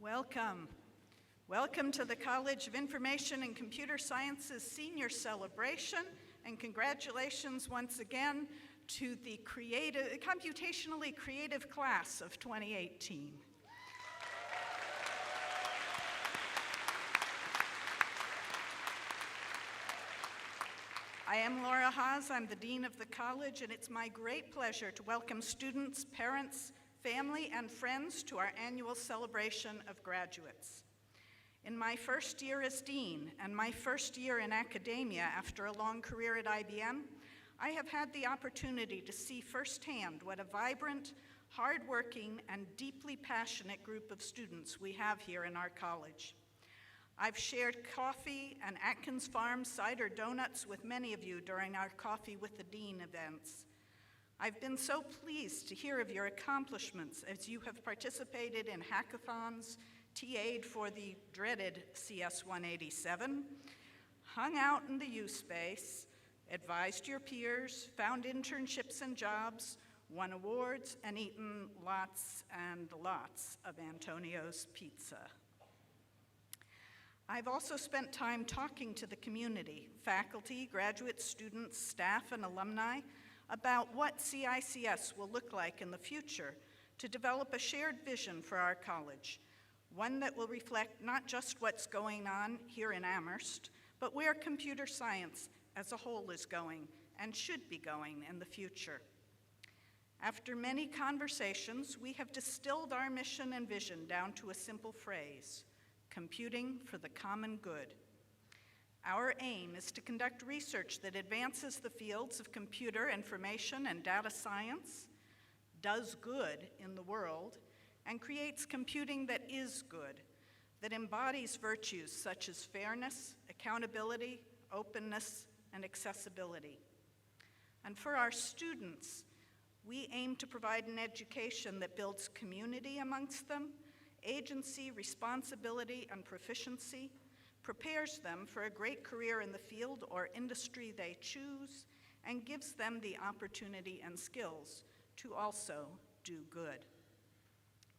Welcome. Welcome to the College of Information and Computer Sciences Senior Celebration, and congratulations once again to the computationally creative class of 2018. I am Laura Haas, I'm the Dean of the College, and it's my great pleasure to welcome students, parents, family, and friends to our annual celebration of graduates. In my first year as Dean and my first year in academia after a long career at IBM, I have had the opportunity to see firsthand what a vibrant, hardworking, and deeply passionate group of students we have here in our college. I've shared coffee and Atkins Farm cider donuts with many of you during our Coffee with the Dean events. I've been so pleased to hear of your accomplishments as you have participated in hackathons, TA'd for the dreaded CS 187, hung out in the U space, advised your peers, found internships and jobs, won awards, and eaten lots and lots of Antonio's pizza. I've also spent time talking to the community, faculty, graduate students, staff, and alumni about what CICS will look like in the future to develop a shared vision for our college, one that will reflect not just what's going on here in Amherst, but where computer science as a whole is going and should be going in the future. After many conversations, we have distilled our mission and vision down to a simple phrase: computing for the common good. Our aim is to conduct research that advances the fields of computer, information, and data science, does good in the world, and creates computing that is good, that embodies virtues such as fairness, accountability, openness, and accessibility. And for our students, we aim to provide an education that builds community amongst them, agency, responsibility, and proficiency, prepares them for a great career in the field or industry they choose, and gives them the opportunity and skills to also do good.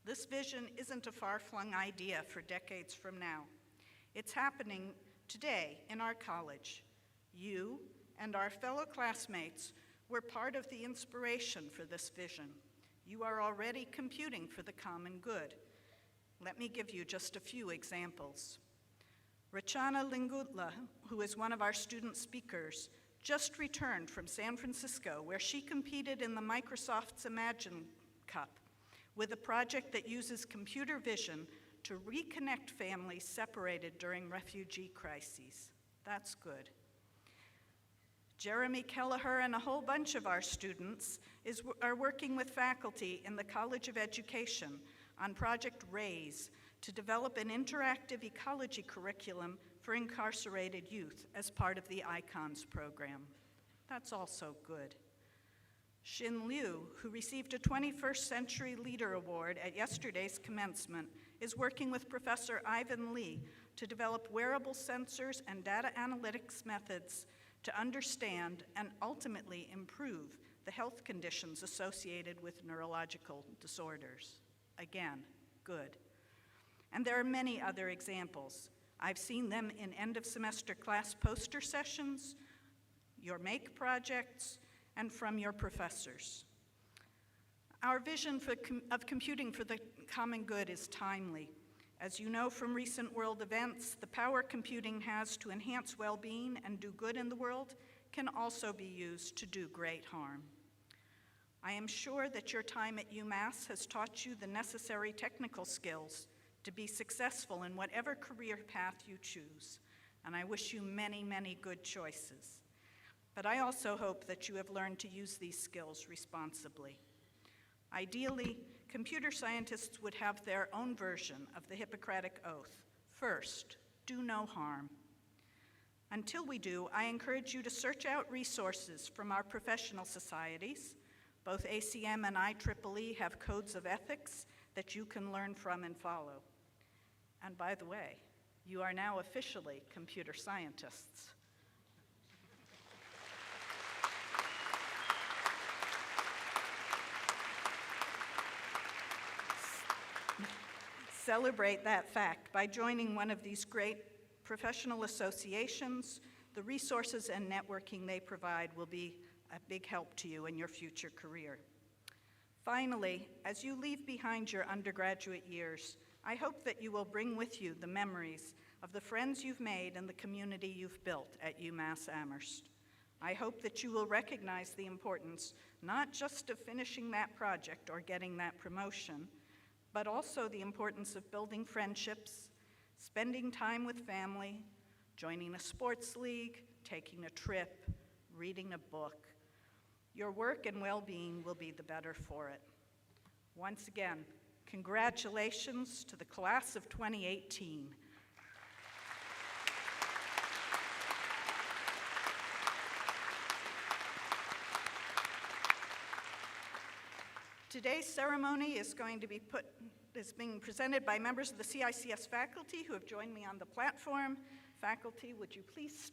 This vision isn't a far-flung idea for decades from now. It's happening today in our college. You and our fellow classmates were part of the inspiration for this vision. You are already computing for the common good. Let me give you just a few examples. Rachana Lingutla, who is one of our student speakers, just returned from San Francisco, where she competed in the Microsoft's Imagine Cup with a project that uses computer vision to reconnect families separated during refugee crises. That's good. Jeremy Kelleher and a whole bunch of our students are working with faculty in the College of Education on Project RAISE to develop an interactive ecology curriculum for incarcerated youth as part of the ICONS program. That's also good. Xin Liu, who received a 21st Century Leader Award at yesterday's commencement, is working with Professor Ivan Lee to develop wearable sensors and data analytics methods to understand and ultimately improve the health conditions associated with neurological disorders. Again, good. And there are many other examples. I've seen them in end-of-semester class poster sessions, your MAKE projects, and from your professors. Our vision of computing for the common good is timely. As you know from recent world events, the power computing has to enhance well-being and do good in the world can also be used to do great harm. I am sure that your time at UMass has taught you the necessary technical skills to be successful in whatever career path you choose, and I wish you many, many good choices. But I also hope that you have learned to use these skills responsibly. Ideally, computer scientists would have their own version of the Hippocratic Oath. First, do no harm. Until we do, I encourage you to search out resources from our professional societies. Both ACM and IEEE have codes of ethics that you can learn from and follow. And by the way, you are now officially computer scientists. Celebrate that fact by joining one of these great professional associations. The resources and networking they provide will be a big help to you in your future career. Finally, as you leave behind your undergraduate years, I hope that you will bring with you the memories of the friends you've made and the community you've built at UMass Amherst. I hope that you will recognize the importance not just of finishing that project or getting that promotion, but also the importance of building friendships, spending time with family, joining a sports league, taking a trip, reading a book. Your work and well-being will be the better for it. Once again, congratulations to the class of 2018. Today's ceremony is being presented by members of the CICS faculty who have joined me on the platform. Faculty, would you please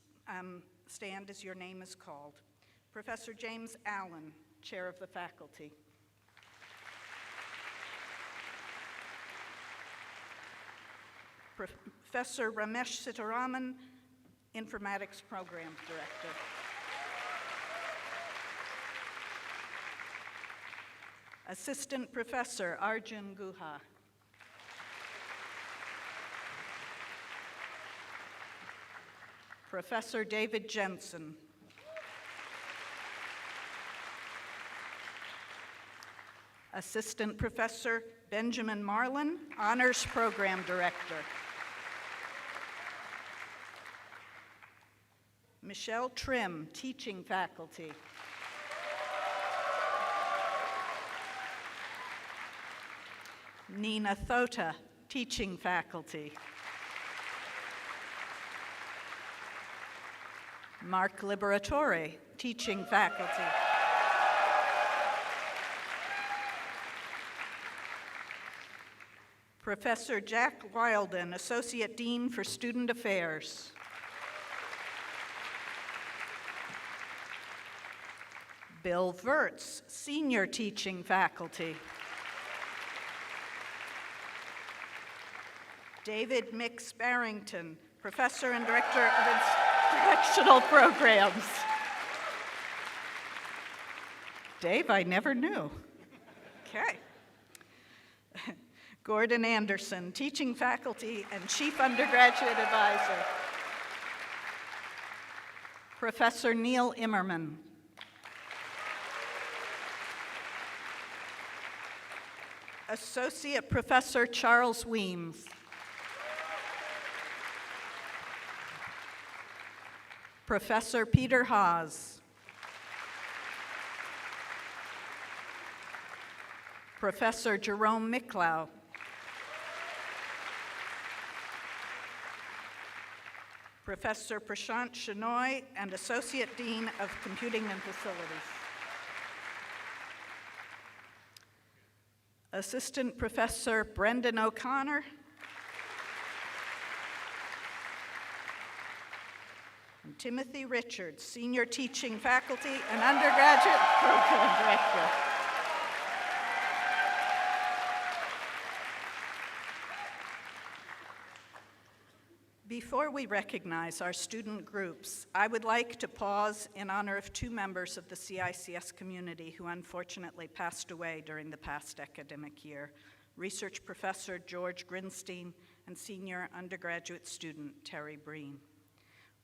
stand as your name is called? Professor James Allen, Chair of the Faculty. Professor Ramesh Sitaraman, Informatics Program Director. Assistant Professor Arjun Guha. Professor David Jensen. Assistant Professor Benjamin Marlin, Honors Program Director. Michelle Trim, Teaching Faculty. Nina Thota, Teaching Faculty. Mark Liberatore, Teaching Faculty. Professor Jack Wilden, Associate Dean for Student Affairs. Bill Verts, Senior Teaching Faculty. David Mix Barrington, Professor and Director of Instructional Programs. Dave, I never knew. Okay. Gordon Anderson, Teaching Faculty and Chief Undergraduate Advisor. Professor Neil Immerman. Associate Professor Charles Weems. Professor Peter Haas. Professor Jerome Miklau. Professor Prashant Shenoy, and Associate Dean of Computing and Facilities. Assistant Professor Brendan O'Connor. And Timothy Richards, Senior Teaching Faculty and Undergraduate Program Director. Before we recognize our student groups, I would like to pause in honor of two members of the CICS community who unfortunately passed away during the past academic year, Research Professor George Grinstein and Senior Undergraduate Student Terry Breen.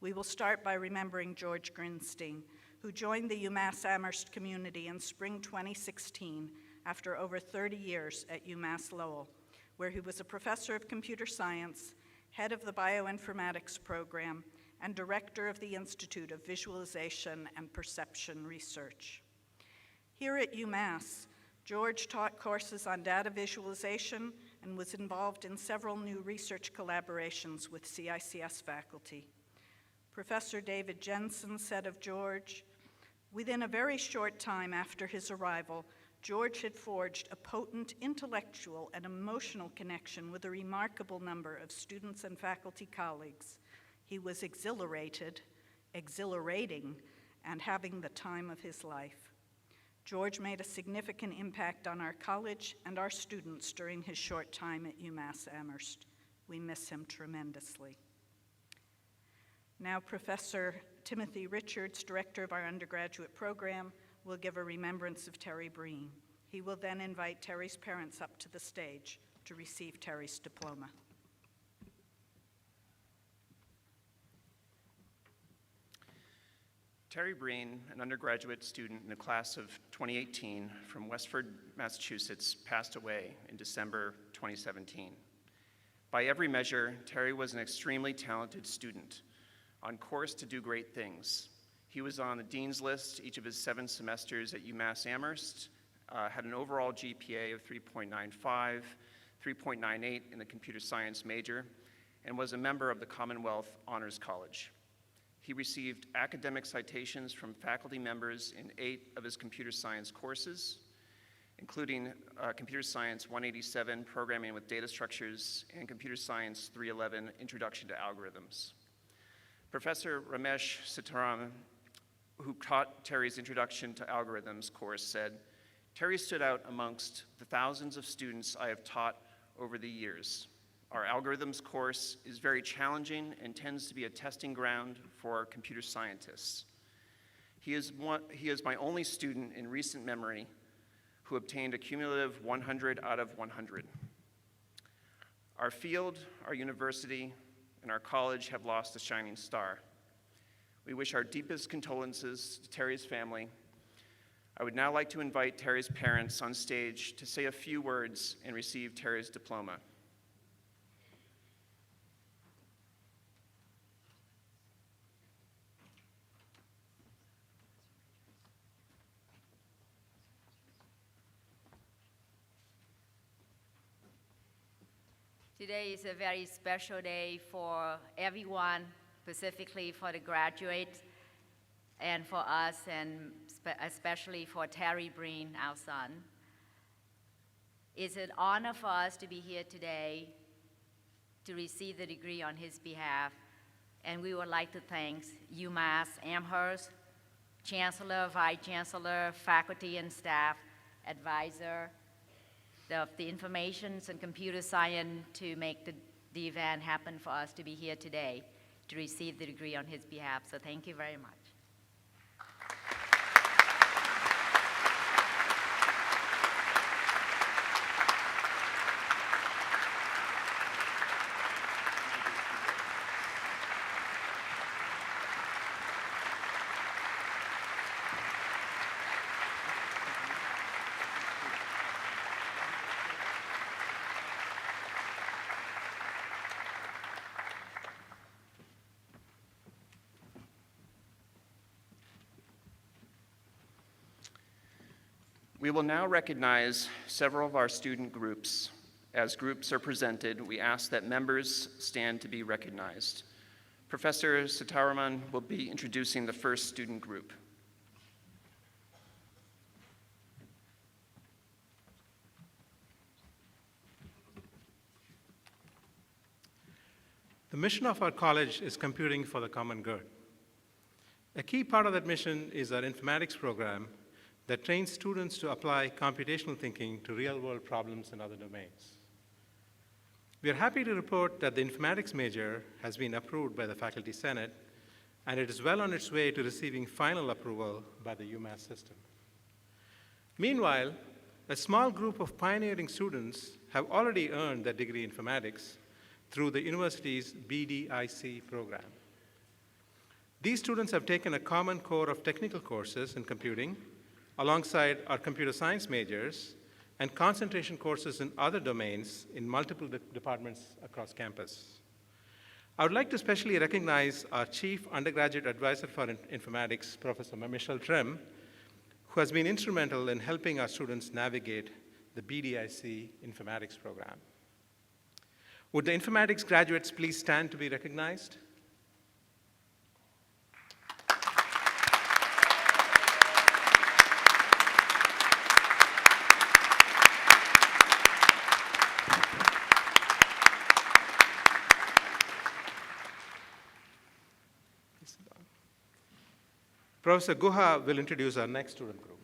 We will start by remembering George Grinstein, who joined the UMass Amherst community in spring 2016 after over 30 years at UMass Lowell, where he was a professor of computer science, head of the bioinformatics program, and director of the Institute of Visualization and Perception Research. Here at UMass, George taught courses on data visualization and was involved in several new research collaborations with CICS faculty. Professor David Jensen said of George, "Within a very short time after his arrival, George had forged a potent intellectual and emotional connection with a remarkable number of students and faculty colleagues. He was exhilarating, and having the time of his life." George made a significant impact on our college and our students during his short time at UMass Amherst. We miss him tremendously. Now, Professor Timothy Richards, director of our undergraduate program, will give a remembrance of Terry Breen. He will then invite Terry's parents up to the stage to receive Terry's diploma. Terry Breen, an undergraduate student in the class of 2018 from Westford, Massachusetts, passed away in December 2017. By every measure, Terry was an extremely talented student, on course to do great things. He was on the dean's list each of his 7 semesters at UMass Amherst, had an overall GPA of 3.95, 3.98 in the computer science major, and was a member of the Commonwealth Honors College. He received academic citations from faculty members in 8 of his computer science courses, including Computer Science 187, Programming with Data Structures, and Computer Science 311, Introduction to Algorithms. Professor Ramesh Sitaram, who taught Terry's Introduction to Algorithms course, said, "Terry stood out amongst the thousands of students I have taught over the years. Our algorithms course is very challenging and tends to be a testing ground for computer scientists. He is my only student in recent memory who obtained a cumulative 100 out of 100. Our field, our university, and our college have lost a shining star. We wish our deepest condolences to Terry's family. I would now like to invite Terry's parents on stage to say a few words and receive Terry's diploma." Today is a very special day for everyone, specifically for the graduates and for us, and especially for Terry Breen, our son. It's an honor for us to be here today to receive the degree on his behalf, and we would like to thank UMass Amherst, Chancellor, Vice Chancellor, faculty and staff, advisor, the information and computer science to make the event happen for us to be here today to receive the degree on his behalf. So thank you very much. We will now recognize several of our student groups. As groups are presented, we ask that members stand to be recognized. Professor Sitaraman will be introducing the first student group. The mission of our college is computing for the common good. A key part of that mission is our informatics program that trains students to apply computational thinking to real-world problems in other domains. We are happy to report that the informatics major has been approved by the Faculty Senate, and it is well on its way to receiving final approval by the UMass system. Meanwhile, a small group of pioneering students have already earned their degree in informatics through the university's BDIC program. These students have taken a common core of technical courses in computing alongside our computer science majors and concentration courses in other domains in multiple departments across campus. I would like to especially recognize our Chief Undergraduate Advisor for Informatics, Professor Michelle Trim, who has been instrumental in helping our students navigate the BDIC informatics program. Would the informatics graduates please stand to be recognized? Professor Guha will introduce our next student group.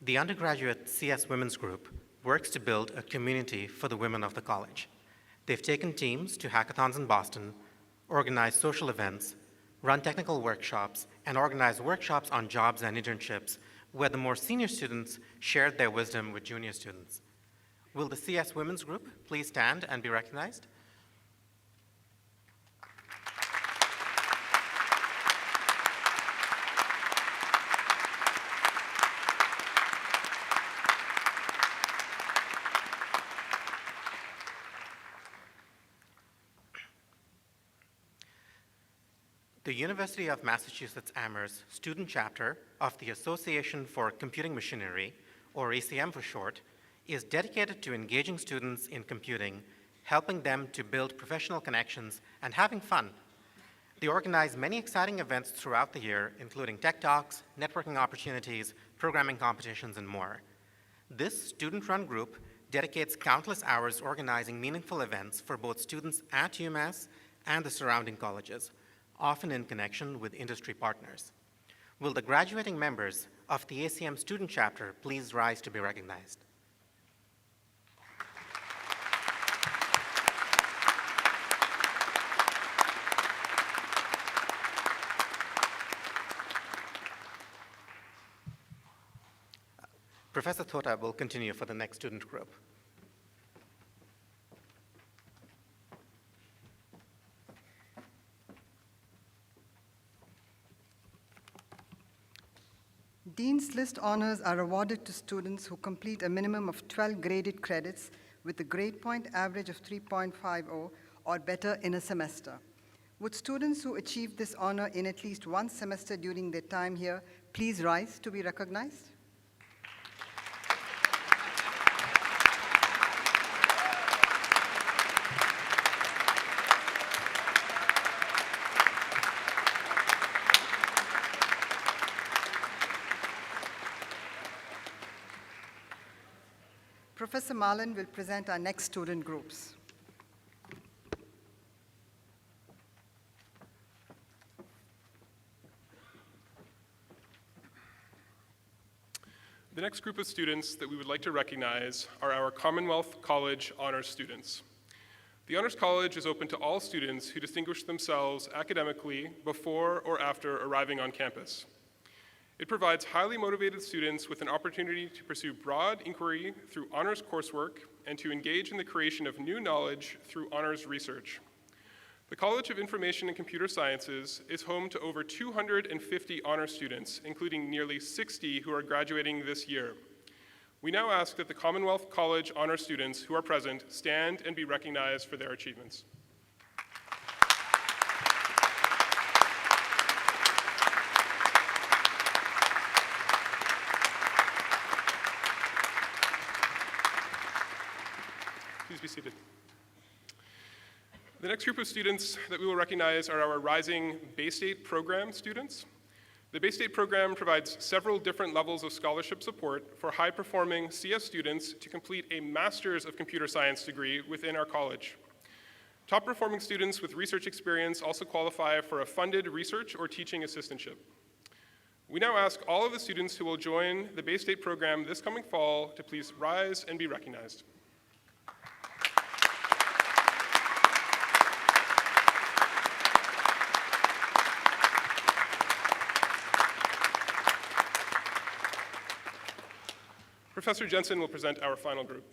The undergraduate CS Women's Group works to build a community for the women of the college. They've taken teams to hackathons in Boston, organized social events, run technical workshops, and organized workshops on jobs and internships where the more senior students shared their wisdom with junior students. Will the CS Women's Group please stand and be recognized? The University of Massachusetts Amherst student chapter of the Association for Computing Machinery, or ACM for short, is dedicated to engaging students in computing, helping them to build professional connections, and having fun. They organize many exciting events throughout the year, including tech talks, networking opportunities, programming competitions, and more. This student-run group dedicates countless hours organizing meaningful events for both students at UMass and the surrounding colleges, often in connection with industry partners. Will the graduating members of the ACM student chapter please rise to be recognized? Professor Thota will continue for the next student group. Dean's List honors are awarded to students who complete a minimum of 12 graded credits with a grade point average of 3.50 or better in a semester. Would students who achieve this honor in at least one semester during their time here please rise to be recognized? Professor Marlin will present our next student groups. The next group of students that we would like to recognize are our Commonwealth College Honors students. The Honors College is open to all students who distinguish themselves academically before or after arriving on campus. It provides highly motivated students with an opportunity to pursue broad inquiry through honors coursework and to engage in the creation of new knowledge through honors research. The College of Information and Computer Sciences is home to over 250 honors students, including nearly 60 who are graduating this year. We now ask that the Commonwealth College honors students who are present stand and be recognized for their achievements. Please be seated. The next group of students that we will recognize are our Rising Bay State Program students. The Bay State Program provides several different levels of scholarship support for high-performing CS students to complete a Master's of Computer Science degree within our college. Top-performing students with research experience also qualify for a funded research or teaching assistantship. We now ask all of the students who will join the Bay State Program this coming fall to please rise and be recognized. Professor Jensen will present our final group.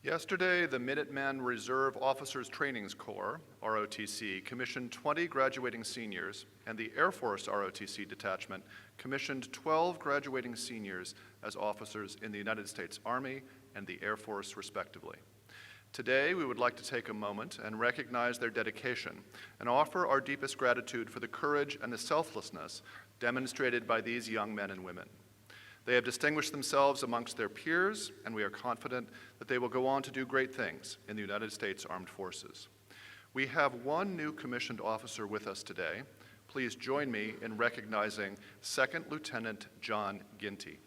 Yesterday, the Minutemen Reserve Officers Trainings Corps, ROTC, commissioned 20 graduating seniors, and the Air Force ROTC detachment commissioned 12 graduating seniors as officers in the United States Army and the Air Force, respectively. Today, we would like to take a moment and recognize their dedication and offer our deepest gratitude for the courage and the selflessness demonstrated by these young men and women. They have distinguished themselves amongst their peers, and we are confident that they will go on to do great things in the United States Armed Forces. We have one new commissioned officer with us today. Please join me in recognizing Second Lieutenant John Ginty.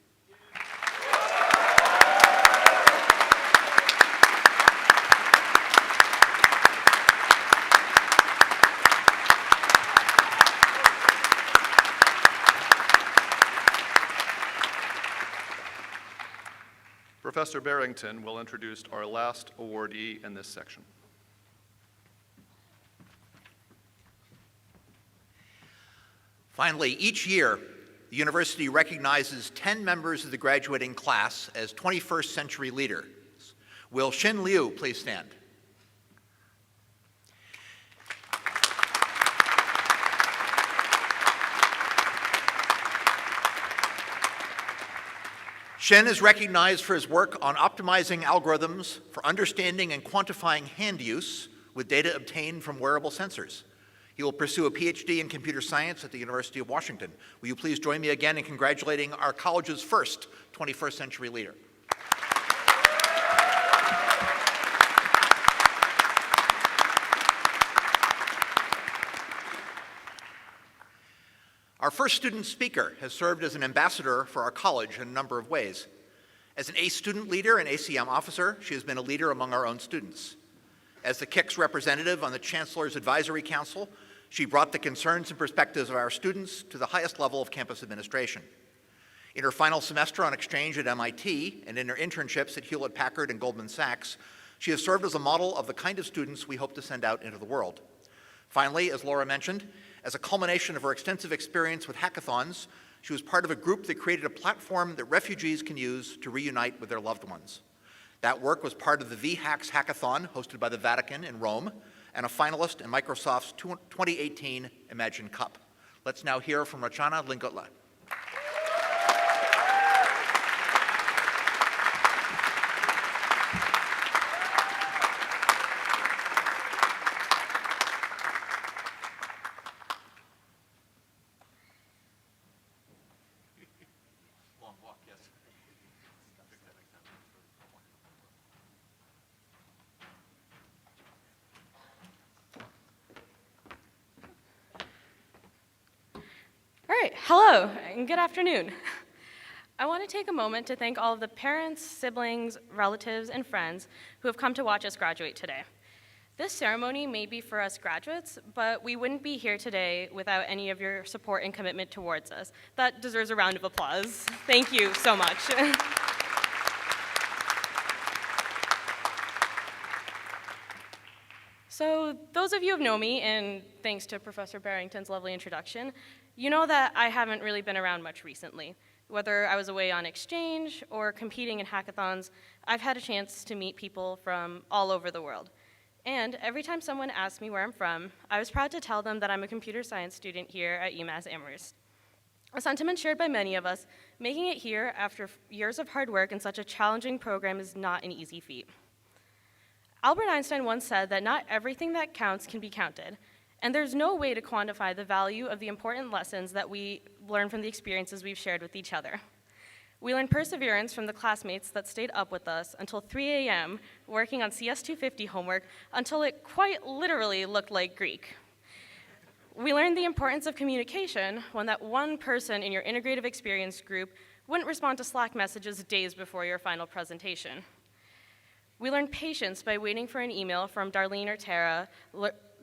Professor Barrington will introduce our last awardee in this section. Finally, each year, the university recognizes 10 members of the graduating class as 21st century leaders. Will Xin Liu please stand? Shen is recognized for his work on optimizing algorithms for understanding and quantifying hand use with data obtained from wearable sensors. He will pursue a PhD in computer science at the University of Washington. Will you please join me again in congratulating our college's first 21st century leader? Our first student speaker has served as an ambassador for our college in a number of ways. As an ACE student leader and ACM officer, she has been a leader among our own students. As the CICS representative on the Chancellor's Advisory Council, she brought the concerns and perspectives of our students to the highest level of campus administration. In her final semester on exchange at MIT and in her internships at Hewlett-Packard and Goldman Sachs, she has served as a model of the kind of students we hope to send out into the world. Finally, as Laura mentioned, as a culmination of her extensive experience with hackathons, she was part of a group that created a platform that refugees can use to reunite with their loved ones. That work was part of the VHACS hackathon hosted by the Vatican in Rome and a finalist in Microsoft's 2018 Imagine Cup. Let's now hear from Rachana Lingotla. All right, hello, and good afternoon. I want to take a moment to thank all of the parents, siblings, relatives, and friends who have come to watch us graduate today. This ceremony may be for us graduates, but we wouldn't be here today without any of your support and commitment towards us. That deserves a round of applause. Thank you so much. So those of you who know me, and thanks to Professor Barrington's lovely introduction, you know that I haven't really been around much recently. Whether I was away on exchange or competing in hackathons, I've had a chance to meet people from all over the world. And every time someone asks me where I'm from, I was proud to tell them that I'm a computer science student here at UMass Amherst. A sentiment shared by many of us, making it here after years of hard work in such a challenging program is not an easy feat. Albert Einstein once said that not everything that counts can be counted, and there's no way to quantify the value of the important lessons that we learn from the experiences we've shared with each other. We learned perseverance from the classmates that stayed up with us until 3 a.m. working on CS 250 homework until it quite literally looked like Greek. We learned the importance of communication when that one person in your integrative experience group wouldn't respond to Slack messages days before your final presentation. We learned patience by waiting for an email from Darlene or Tara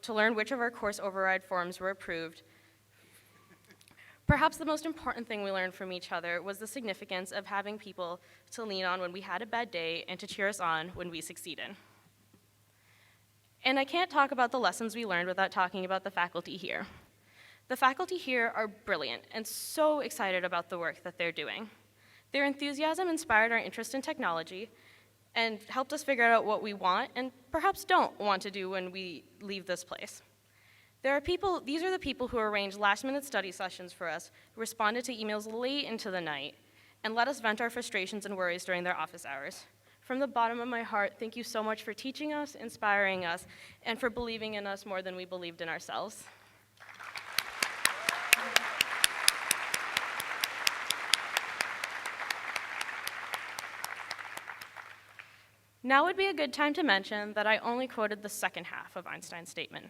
to learn which of our course override forms were approved. Perhaps the most important thing we learned from each other was the significance of having people to lean on when we had a bad day and to cheer us on when we succeeded. And I can't talk about the lessons we learned without talking about the faculty here. The faculty here are brilliant and so excited about the work that they're doing. Their enthusiasm inspired our interest in technology and helped us figure out what we want and perhaps don't want to do when we leave this place. These are the people who arranged last-minute study sessions for us, who responded to emails late into the night, and let us vent our frustrations and worries during their office hours. From the bottom of my heart, thank you so much for teaching us, inspiring us, and for believing in us more than we believed in ourselves. Now would be a good time to mention that I only quoted the second half of Einstein's statement.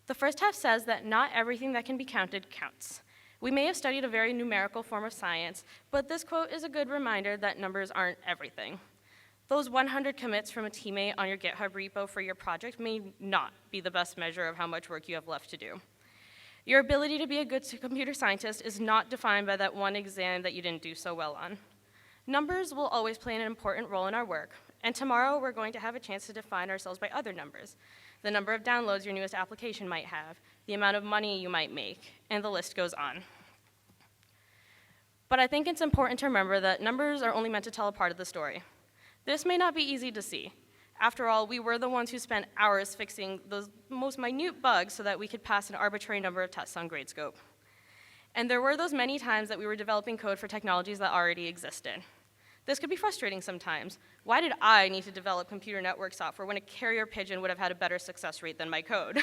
The first half says that not everything that can be counted counts. We may have studied a very numerical form of science, but this quote is a good reminder that numbers aren't everything. Those 100 commits from a teammate on your GitHub repo for your project may not be the best measure of how much work you have left to do. Your ability to be a good computer scientist is not defined by that one exam that you didn't do so well on. Numbers will always play an important role in our work, and tomorrow we're going to have a chance to define ourselves by other numbers. The number of downloads your newest application might have, the amount of money you might make, and the list goes on. But I think it's important to remember that numbers are only meant to tell a part of the story. This may not be easy to see. After all, we were the ones who spent hours fixing those most minute bugs so that we could pass an arbitrary number of tests on Gradescope. And there were those many times that we were developing code for technologies that already existed. This could be frustrating sometimes. Why did I need to develop computer network software when a carrier pigeon would have had a better success rate than my code?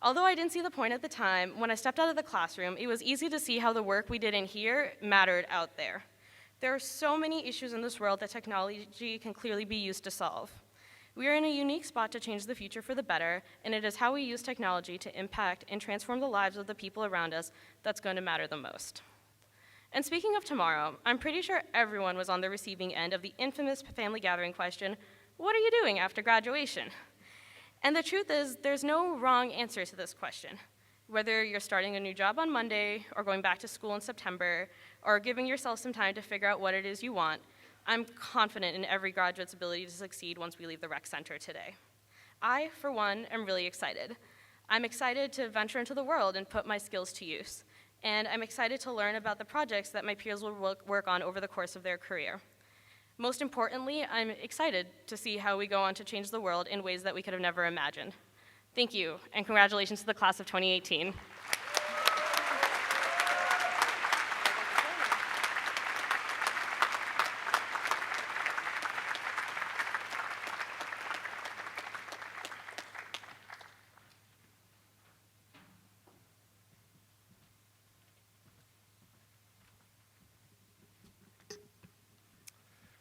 Although I didn't see the point at the time, when I stepped out of the classroom, it was easy to see how the work we did in here mattered out there. There are so many issues in this world that technology can clearly be used to solve. We are in a unique spot to change the future for the better, and it is how we use technology to impact and transform the lives of the people around us that's going to matter the most. And speaking of tomorrow, I'm pretty sure everyone was on the receiving end of the infamous family gathering question, what are you doing after graduation? And the truth is, there's no wrong answer to this question. Whether you're starting a new job on Monday, or going back to school in September, or giving yourself some time to figure out what it is you want, I'm confident in every graduate's ability to succeed once we leave the rec center today. I, for one, am really excited. I'm excited to venture into the world and put my skills to use. And I'm excited to learn about the projects that my peers will work on over the course of their career. Most importantly, I'm excited to see how we go on to change the world in ways that we could have never imagined. Thank you, and congratulations to the class of 2018.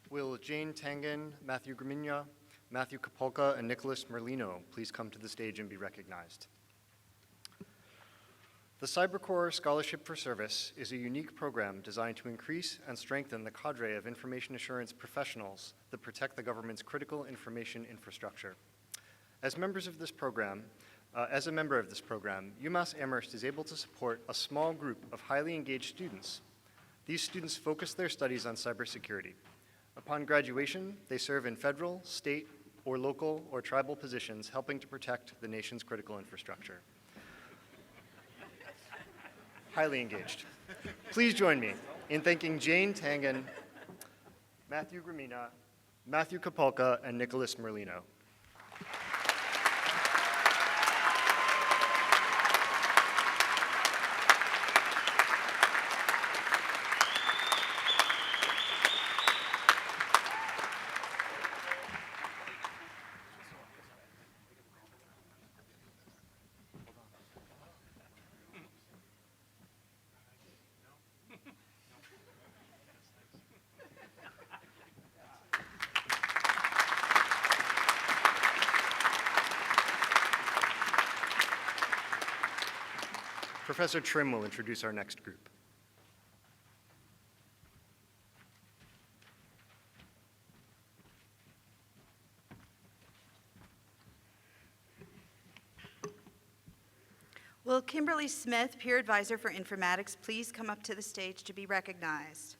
Will Jane Tangen, Matthew Gramigna, Matthew Kapolka, and Nicholas Merlino please come to the stage and be recognized? The CyberCorps Scholarship for Service is a unique program designed to increase and strengthen the cadre of information assurance professionals that protect the government's critical information infrastructure. As a member of this program, UMass Amherst is able to support a small group of highly engaged students. These students focus their studies on cybersecurity. Upon graduation, they serve in federal, state, or local or tribal positions helping to protect the nation's critical infrastructure. Highly engaged. Please join me in thanking Jane Tangen, Matthew Gramigna, Matthew Kapolka, and Nicholas Merlino. Professor Trim will introduce our next group. Will Kimberly Smith, Peer Advisor for Informatics, please come up to the stage to be recognized?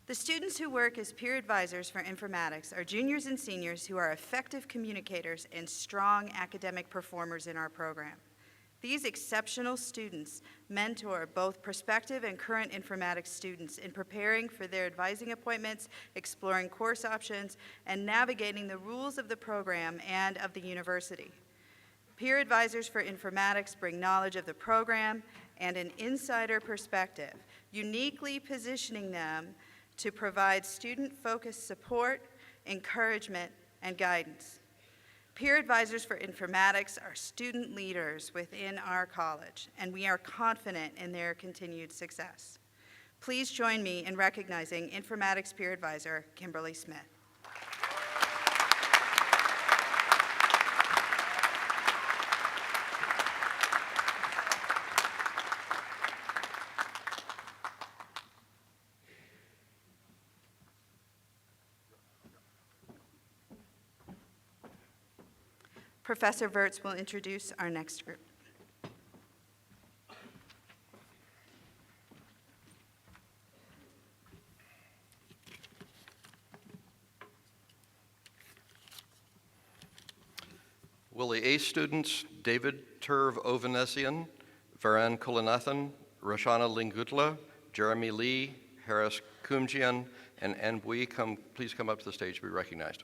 The students who work as peer advisors for informatics are juniors and seniors who are effective communicators and strong academic performers in our program. These exceptional students mentor both prospective and current informatics students in preparing for their advising appointments, exploring course options, and navigating the rules of the program and of the university. Peer advisors for informatics bring knowledge of the program and an insider perspective, uniquely positioning them to provide student-focused support, encouragement, and guidance. Peer advisors for informatics are student leaders within our college, and we are confident in their continued success. Please join me in recognizing Informatics Peer Advisor Kimberly Smith. Professor Virts will introduce our next group. Will the A students, David Turv Ovanesian, Varan Kulanathan, Roshana Lingutla, Jeremy Lee, Harris Kumjian, and Anbui, please come up to the stage to be recognized.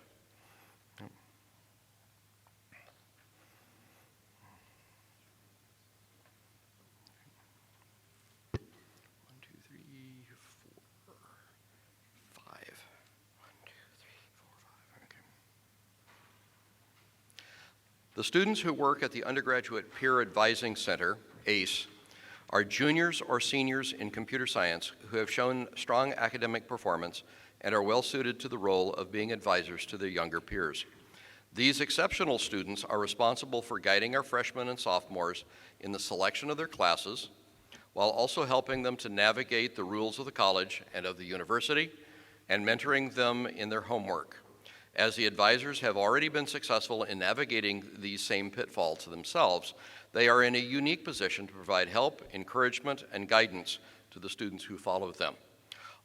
The students who work at the Undergraduate Peer Advising Center, ACE, are juniors or seniors in computer science who have shown strong academic performance and are well suited to the role of being advisors to their younger peers. These exceptional students are responsible for guiding our freshmen and sophomores in the selection of their classes, while also helping them to navigate the rules of the college and of the university, and mentoring them in their homework. As the advisors have already been successful in navigating these same pitfalls themselves, they are in a unique position to provide help, encouragement, and guidance to the students who follow them.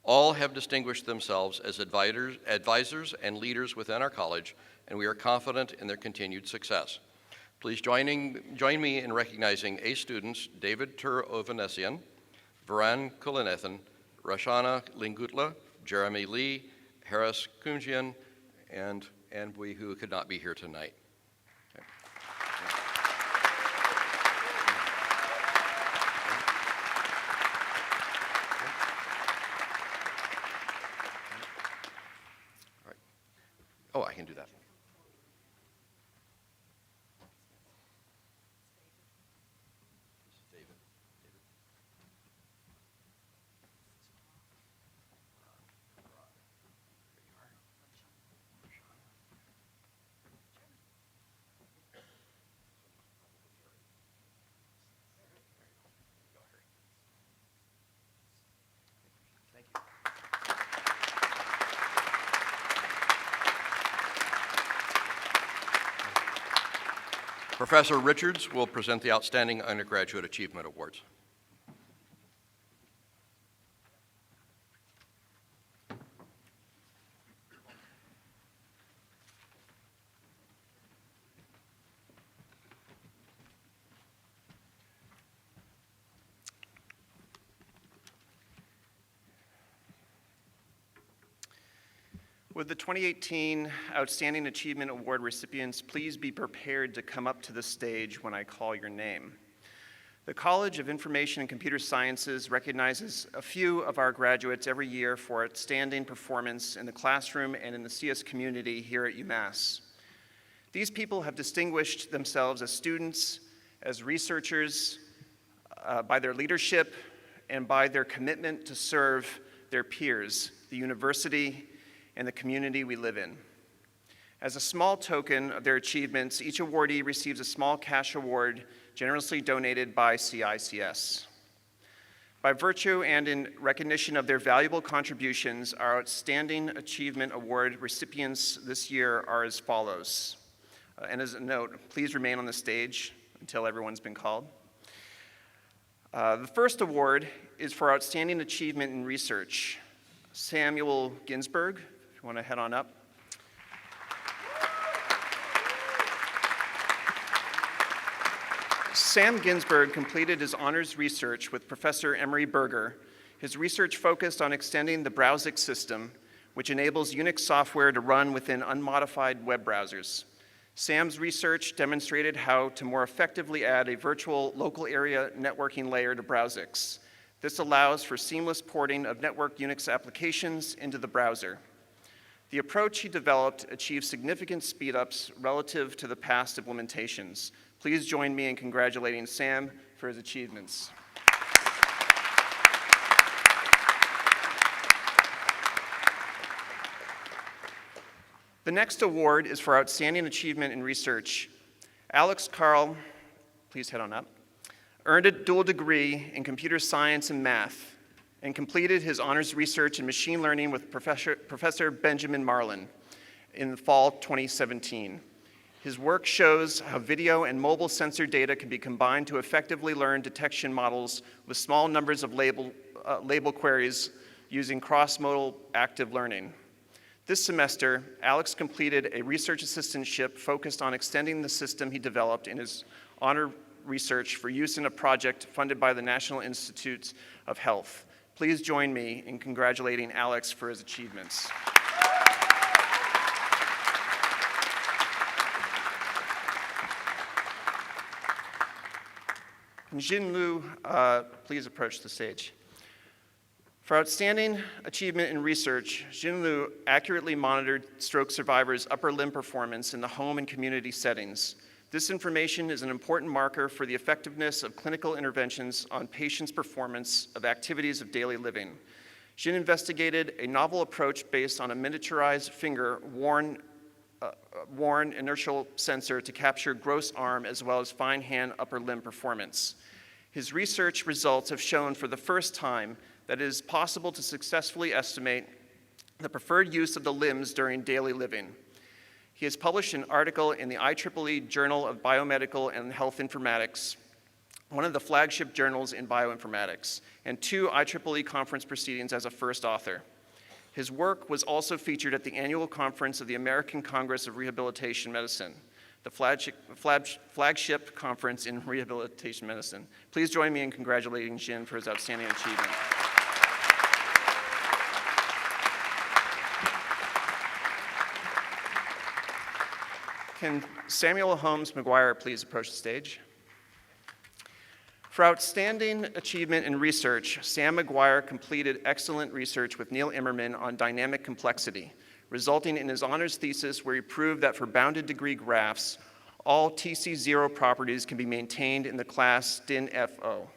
All have distinguished themselves as advisors and leaders within our college, and we are confident in their continued success. Please join me in recognizing ACE students David Tur Ovanesian, Varan Kulanathan, Rashana Lingutla, Jeremy Lee, Harris Kumjian, and Anbui, who could not be here tonight. Okay. All right. Oh, I can do that. Professor Richards will present the Outstanding Undergraduate Achievement Awards. Would the 2018 Outstanding Achievement Award recipients please be prepared to come up to the stage when I call your name? The College of Information and Computer Sciences recognizes a few of our graduates every year for outstanding performance in the classroom and in the CS community here at UMass. These people have distinguished themselves as students, as researchers, by their leadership, and by their commitment to serve their peers, the university, and the community we live in. As a small token of their achievements, each awardee receives a small cash award generously donated by CICS. By virtue and in recognition of their valuable contributions, our Outstanding Achievement Award recipients this year are as follows. And as a note, please remain on the stage until everyone's been called. The first award is for Outstanding Achievement in Research. Samuel Ginsberg, if you want to head on up. Sam Ginsberg completed his honors research with Professor Emery Berger. His research focused on extending the BrowseX system, which enables Unix software to run within unmodified web browsers. Sam's research demonstrated how to more effectively add a virtual local area networking layer to BrowseX. This allows for seamless porting of networked Unix applications into the browser. The approach he developed achieved significant speedups relative to the past implementations. Please join me in congratulating Sam for his achievements. The next award is for Outstanding Achievement in Research. Alex Carl, please head on up, earned a dual degree in computer science and math, and completed his honors research in machine learning with Professor Benjamin Marlin in the fall 2017. His work shows how video and mobile sensor data can be combined to effectively learn detection models with small numbers of label queries using cross-modal active learning. This semester, Alex completed a research assistantship focused on extending the system he developed in his honor research for use in a project funded by the National Institutes of Health. Please join me in congratulating Alex for his achievements. Can Jin Lu please approach the stage? For outstanding achievement in research, Jin Lu accurately monitored stroke survivors' upper limb performance in the home and community settings. This information is an important marker for the effectiveness of clinical interventions on patients' performance of activities of daily living. Jin investigated a novel approach based on a miniaturized finger worn inertial sensor to capture gross arm as well as fine hand upper limb performance. His research results have shown for the first time that it is possible to successfully estimate the preferred use of the limbs during daily living. He has published an article in the IEEE Journal of Biomedical and Health Informatics, one of the flagship journals in bioinformatics, and 2 IEEE conference proceedings as a first author. His work was also featured at the annual conference of the American Congress of Rehabilitation Medicine, the flagship conference in rehabilitation medicine. Please join me in congratulating Jin for his outstanding achievement. Can Samuel Holmes McGuire please approach the stage? For outstanding achievement in research, Sam McGuire completed excellent research with Neil Immerman on dynamic complexity, resulting in his honors thesis where he proved that for bounded degree graphs, all TC0 properties can be maintained in the class DIN-FO.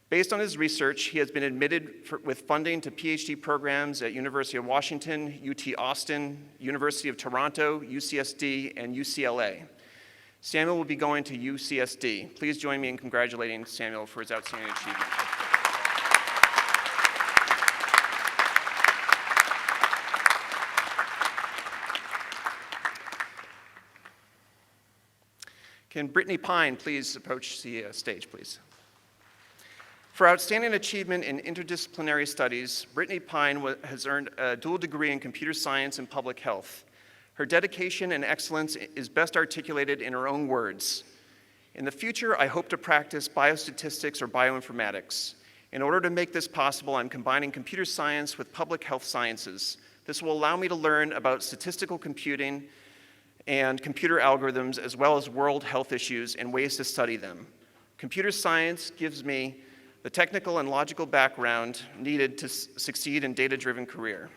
Based on his research, he has been admitted with funding to PhD programs at University of Washington, UT Austin, University of Toronto, UCSD, and UCLA. Samuel will be going to UCSD. Please join me in congratulating Samuel for his outstanding achievement. Can Brittany Pine please approach the stage, please? For outstanding achievement in interdisciplinary studies, Brittany Pine has earned a dual degree in computer science and public health. Her dedication and excellence is best articulated in her own words. In the future, I hope to practice biostatistics or bioinformatics. In order to make this possible, I'm combining computer science with public health sciences. This will allow me to learn about statistical computing and computer algorithms, as well as world health issues and ways to study them. Computer science gives me the technical and logical background needed to succeed in data-driven career.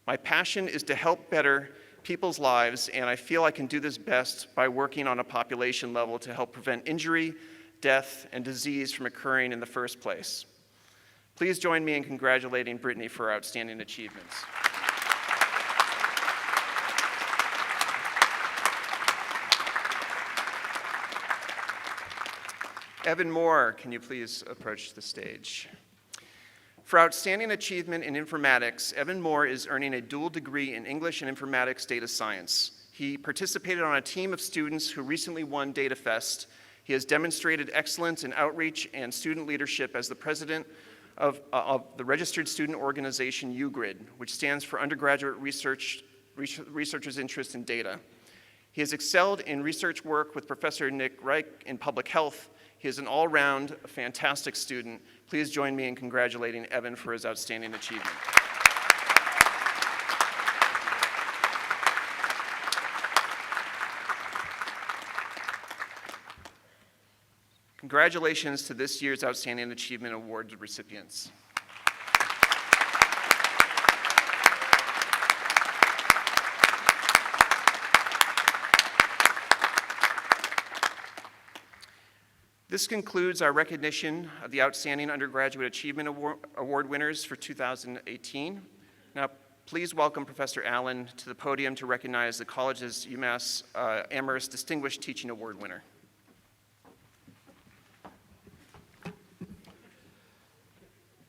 My passion is to help better people's lives, and I feel I can do this best by working on a population level to help prevent injury, death, and disease from occurring in the first place. Please join me in congratulating Brittany for her outstanding achievements. Evan Moore, can you please approach the stage? For outstanding achievement in informatics, Evan Moore is earning a dual degree in English and Informatics Data Science. He participated on a team of students who recently won DataFest. He has demonstrated excellence in outreach and student leadership as the president of the registered student organization UGRID, which stands for Undergraduate Researchers' Interest in Data. He has excelled in research work with Professor Nick Reich in public health. He is an all-round fantastic student. Please join me in congratulating Evan for his outstanding achievement. Congratulations to this year's Outstanding Achievement Award recipients. This concludes our recognition of the Outstanding Undergraduate Achievement Award winners for 2018. Now, please welcome Professor Allen to the podium to recognize the college's UMass Amherst Distinguished Teaching Award winner.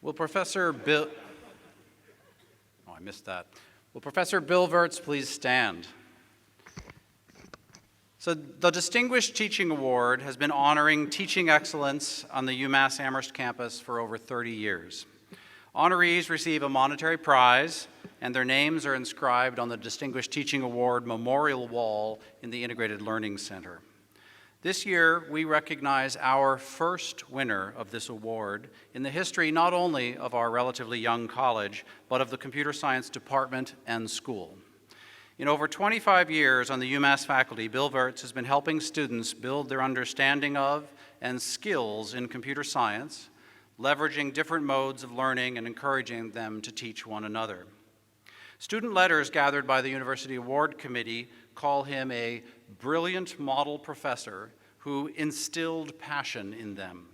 Will Professor Bill Verts please stand? So the Distinguished Teaching Award has been honoring teaching excellence on the UMass Amherst campus for over 30 years. Honorees receive a monetary prize and their names are inscribed on the Distinguished Teaching Award memorial wall in the Integrated Learning Center. This year, we recognize our first winner of this award in the history not only of our relatively young college, but of the computer science department and school. In over 25 years on the UMass faculty, Bill Wirtz has been helping students build their understanding of and skills in computer science, leveraging different modes of learning and encouraging them to teach one another. Student letters gathered by the University Award Committee call him a brilliant model professor who instilled passion in them.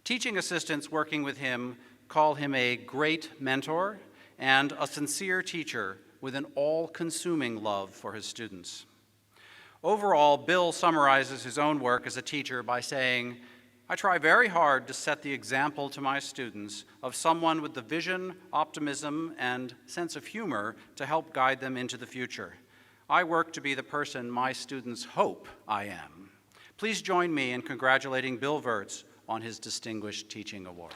Teaching assistants working with him call him a great mentor and a sincere teacher with an all-consuming love for his students. Overall, Bill summarizes his own work as a teacher by saying, "I try very hard to set the example to my students of someone with the vision, optimism, and sense of humor to help guide them into the future. I work to be the person my students hope I am." Please join me in congratulating Bill Wirtz on his Distinguished Teaching Award.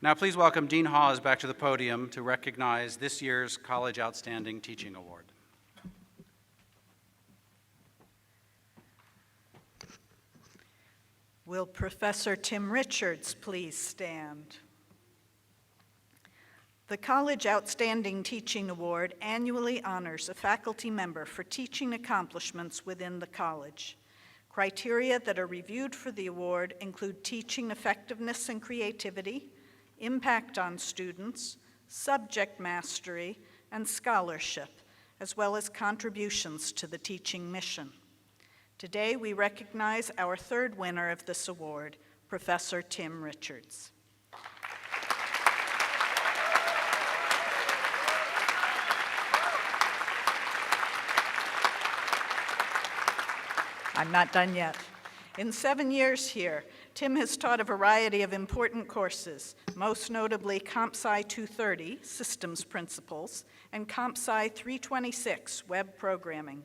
Now please welcome Dean Hawes back to the podium to recognize this year's College Outstanding Teaching Award. Will Professor Tim Richards please stand? The College Outstanding Teaching Award annually honors a faculty member for teaching accomplishments within the college. Criteria that are reviewed for the award include teaching effectiveness and creativity, impact on students, subject mastery, and scholarship, as well as contributions to the teaching mission. Today, we recognize our third winner of this award, Professor Tim Richards. I'm not done yet. In 7 years here, Tim has taught a variety of important courses, most notably Comp Sci 230, Systems Principles, and Comp Sci 326, Web Programming.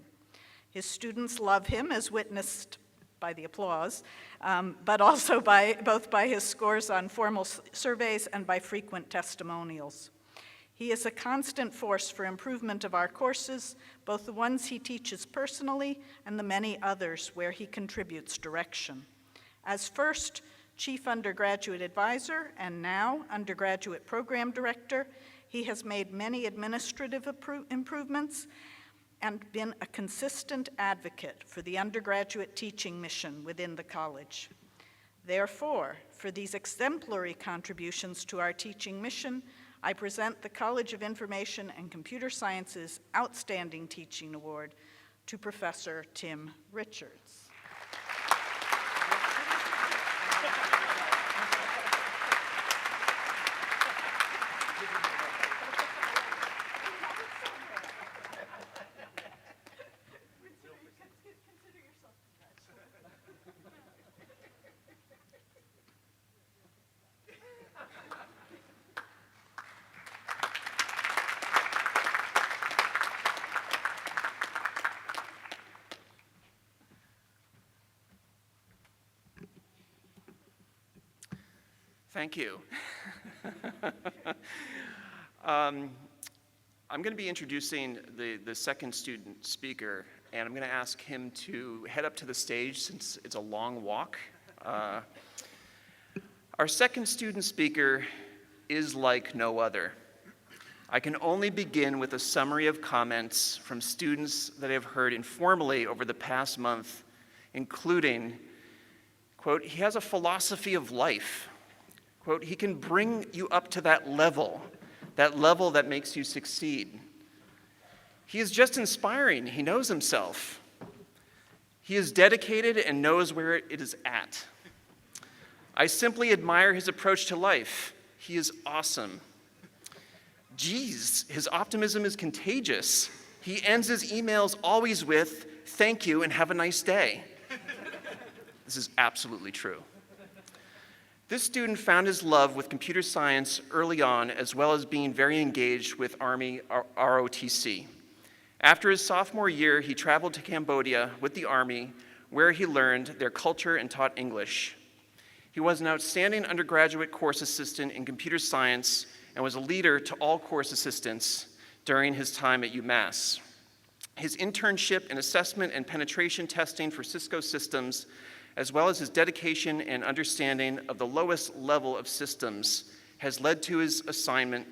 His students love him, as witnessed by the applause, but also both by his scores on formal surveys and by frequent testimonials. He is a constant force for improvement of our courses, both the ones he teaches personally and the many others where he contributes direction. As first Chief Undergraduate Advisor and now Undergraduate Program Director, he has made many administrative improvements and been a consistent advocate for the undergraduate teaching mission within the college. Therefore, for these exemplary contributions to our teaching mission, I present the College of Information and Computer Sciences Outstanding Teaching Award to Professor Tim Richards. Thank you. I'm going to be introducing the second student speaker, and I'm going to ask him to head up to the stage since it's a long walk. Our second student speaker is like no other. I can only begin with a summary of comments from students that I've heard informally over the past month, including, quote, "He has a philosophy of life." Quote, "He can bring you up to that level that makes you succeed. He is just inspiring. He knows himself. He is dedicated and knows where it is at. I simply admire his approach to life. He is awesome. Geez, his optimism is contagious. He ends his emails always with, 'Thank you and have a nice day.'" This is absolutely true. This student found his love with computer science early on, as well as being very engaged with Army ROTC. After his sophomore year, he traveled to Cambodia with the Army, where he learned their culture and taught English. He was an outstanding undergraduate course assistant in computer science and was a leader to all course assistants during his time at UMass. His internship in assessment and penetration testing for Cisco systems, as well as his dedication and understanding of the lowest level of systems, has led to his assignment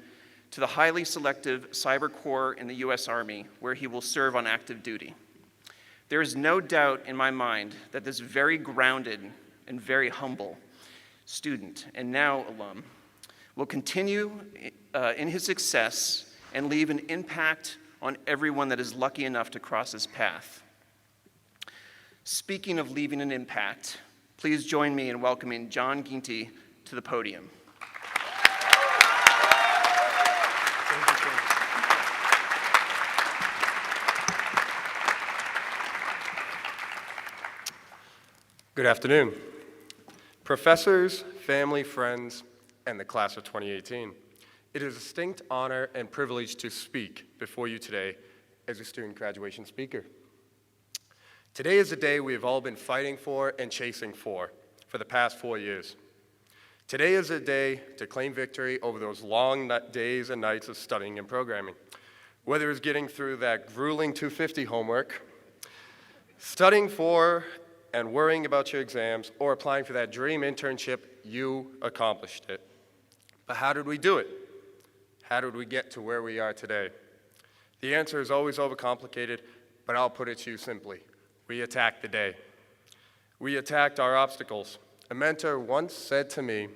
to the highly selective Cyber Corps in the U.S. Army, where he will serve on active duty. There is no doubt in my mind that this very grounded and very humble student, and now alum, will continue in his success and leave an impact on everyone that is lucky enough to cross his path. Speaking of leaving an impact, please join me in welcoming John Ginty to the podium. Good afternoon. Professors, family, friends, and the class of 2018. It is a distinct honor and privilege to speak before you today as a student graduation speaker. Today is a day we have all been fighting for and chasing for the past 4 years. Today is a day to claim victory over those long days and nights of studying and programming. Whether it's getting through that grueling 250 homework, studying for and worrying about your exams, or applying for that dream internship, you accomplished it. But how did we do it? How did we get to where we are today? The answer is always overcomplicated, but I'll put it to you simply. We attacked the day. We attacked our obstacles. A mentor once said to me,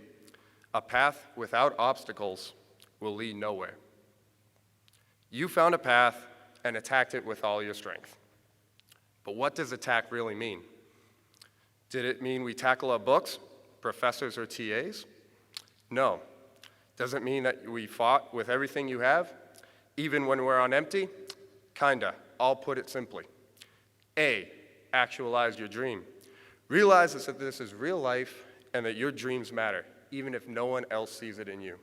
"A path without obstacles will lead nowhere." You found a path and attacked it with all your strength. But what does attack really mean? Did it mean we tackle our books, professors, or TAs? No. Does it mean that we fought with everything you have, even when we're on empty? Kinda. I'll put it simply. A, actualize your dream. Realize that this is real life and that your dreams matter, even if no one else sees it in you.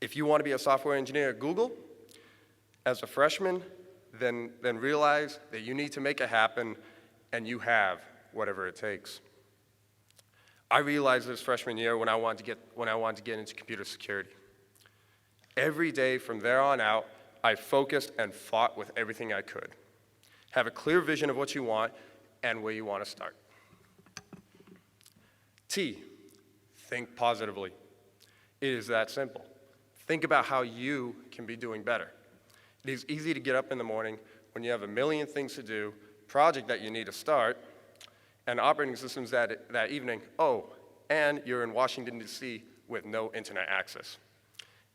If you want to be a software engineer at Google, as a freshman, then realize that you need to make it happen, and you have whatever it takes. I realized this freshman year when I wanted to get into computer security. Every day from there on out, I focused and fought with everything I could. Have a clear vision of what you want and where you want to start. T, think positively. It is that simple. Think about how you can be doing better. It is easy to get up in the morning when you have a million things to do, project that you need to start, and operating systems that evening, and you're in Washington, D.C. with no internet access,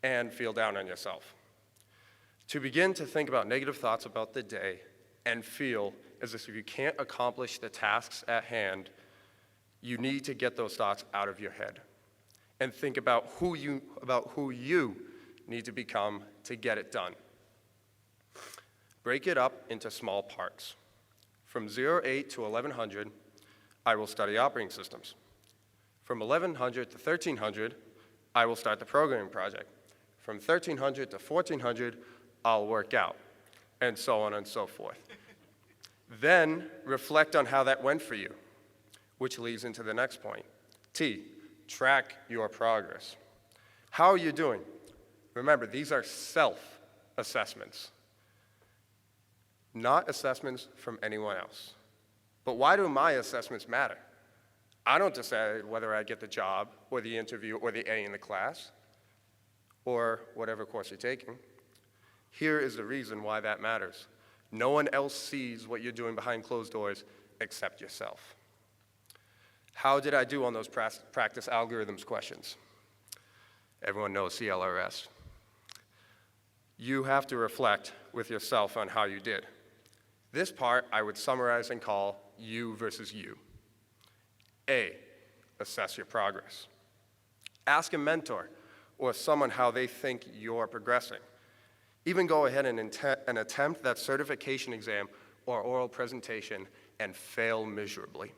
and feel down on yourself. To begin to think about negative thoughts about the day and feel as if you can't accomplish the tasks at hand, you need to get those thoughts out of your head and think about who you need to become to get it done. Break it up into small parts. From 08 to 1100, I will study operating systems. From 1100 to 1300, I will start the programming project. From 1300 to 1400, I'll work out, and so on and so forth. Then reflect on how that went for you, which leads into the next point. T, track your progress. How are you doing? Remember, these are self-assessments, not assessments from anyone else. But why do my assessments matter? I don't decide whether I get the job or the interview or the A in the class or whatever course you're taking. Here is the reason why that matters. No one else sees what you're doing behind closed doors except yourself. How did I do on those practice algorithms questions? Everyone knows CLRS. You have to reflect with yourself on how you did. This part I would summarize and call you versus you. A, assess your progress. Ask a mentor or someone how they think you're progressing. Even go ahead and attempt that certification exam or oral presentation and fail miserably.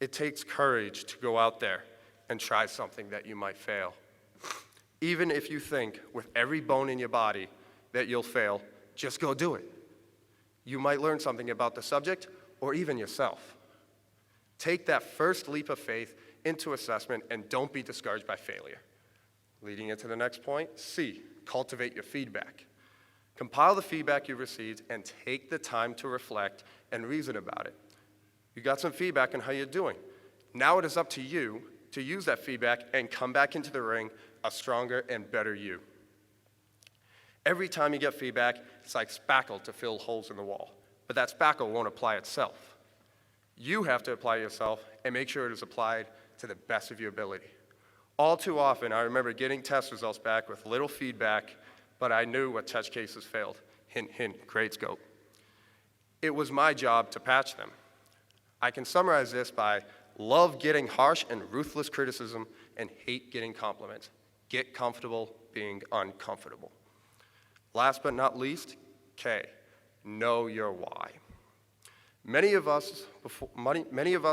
It takes courage to go out there and try something that you might fail. Even if you think with every bone in your body that you'll fail, just go do it. You might learn something about the subject or even yourself. Take that first leap of faith into assessment and don't be discouraged by failure. Leading into the next point, C, cultivate your feedback. Compile the feedback you received and take the time to reflect and reason about it. You got some feedback on how you're doing. Now it is up to you to use that feedback and come back into the ring a stronger and better you. Every time you get feedback, it's like spackle to fill holes in the wall, but that spackle won't apply itself. You have to apply yourself and make sure it is applied to the best of your ability. All too often, I remember getting test results back with little feedback, but I knew what test cases failed. Hint, hint, grade scope. It was my job to patch them. I can summarize this by love getting harsh and ruthless criticism and hate getting compliments. Get comfortable being uncomfortable. Last but not least, K, know your why. Many of us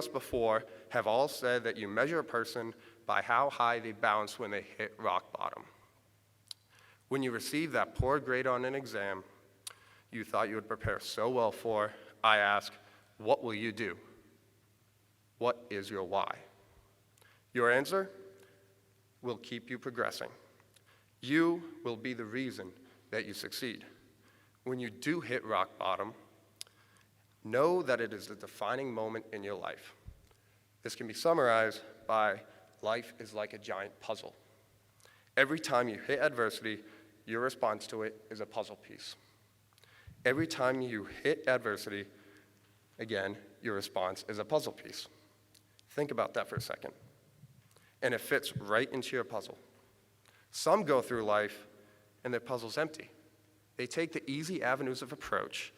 before have all said that you measure a person by how high they bounce when they hit rock bottom. When you receive that poor grade on an exam you thought you would prepare so well for, I ask, what will you do? What is your why? Your answer will keep you progressing. You will be the reason that you succeed. When you do hit rock bottom, know that it is a defining moment in your life. This can be summarized by life is like a giant puzzle. Every time you hit adversity, your response to it is a puzzle piece. Every time you hit adversity, again, your response is a puzzle piece. Think about that for a second. And it fits right into your puzzle. Some go through life and their puzzle's empty. They take the easy avenues of approach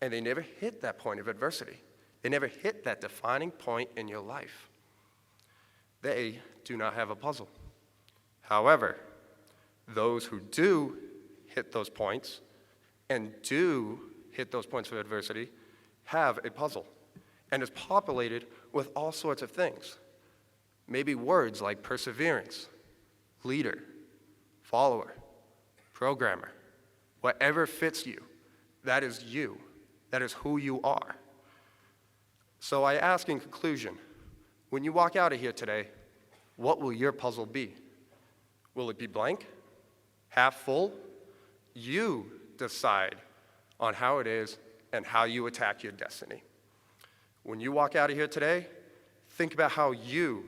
and they never hit that point of adversity. They never hit that defining point in your life. They do not have a puzzle. However, those who do hit those points and do hit those points of adversity have a puzzle and is populated with all sorts of things. Maybe words like perseverance, leader, follower, programmer, whatever fits you, that is you. That is who you are. So I ask in conclusion, when you walk out of here today, what will your puzzle be? Will it be blank? Half full? You decide on how it is and how you attack your destiny. When you walk out of here today, think about how you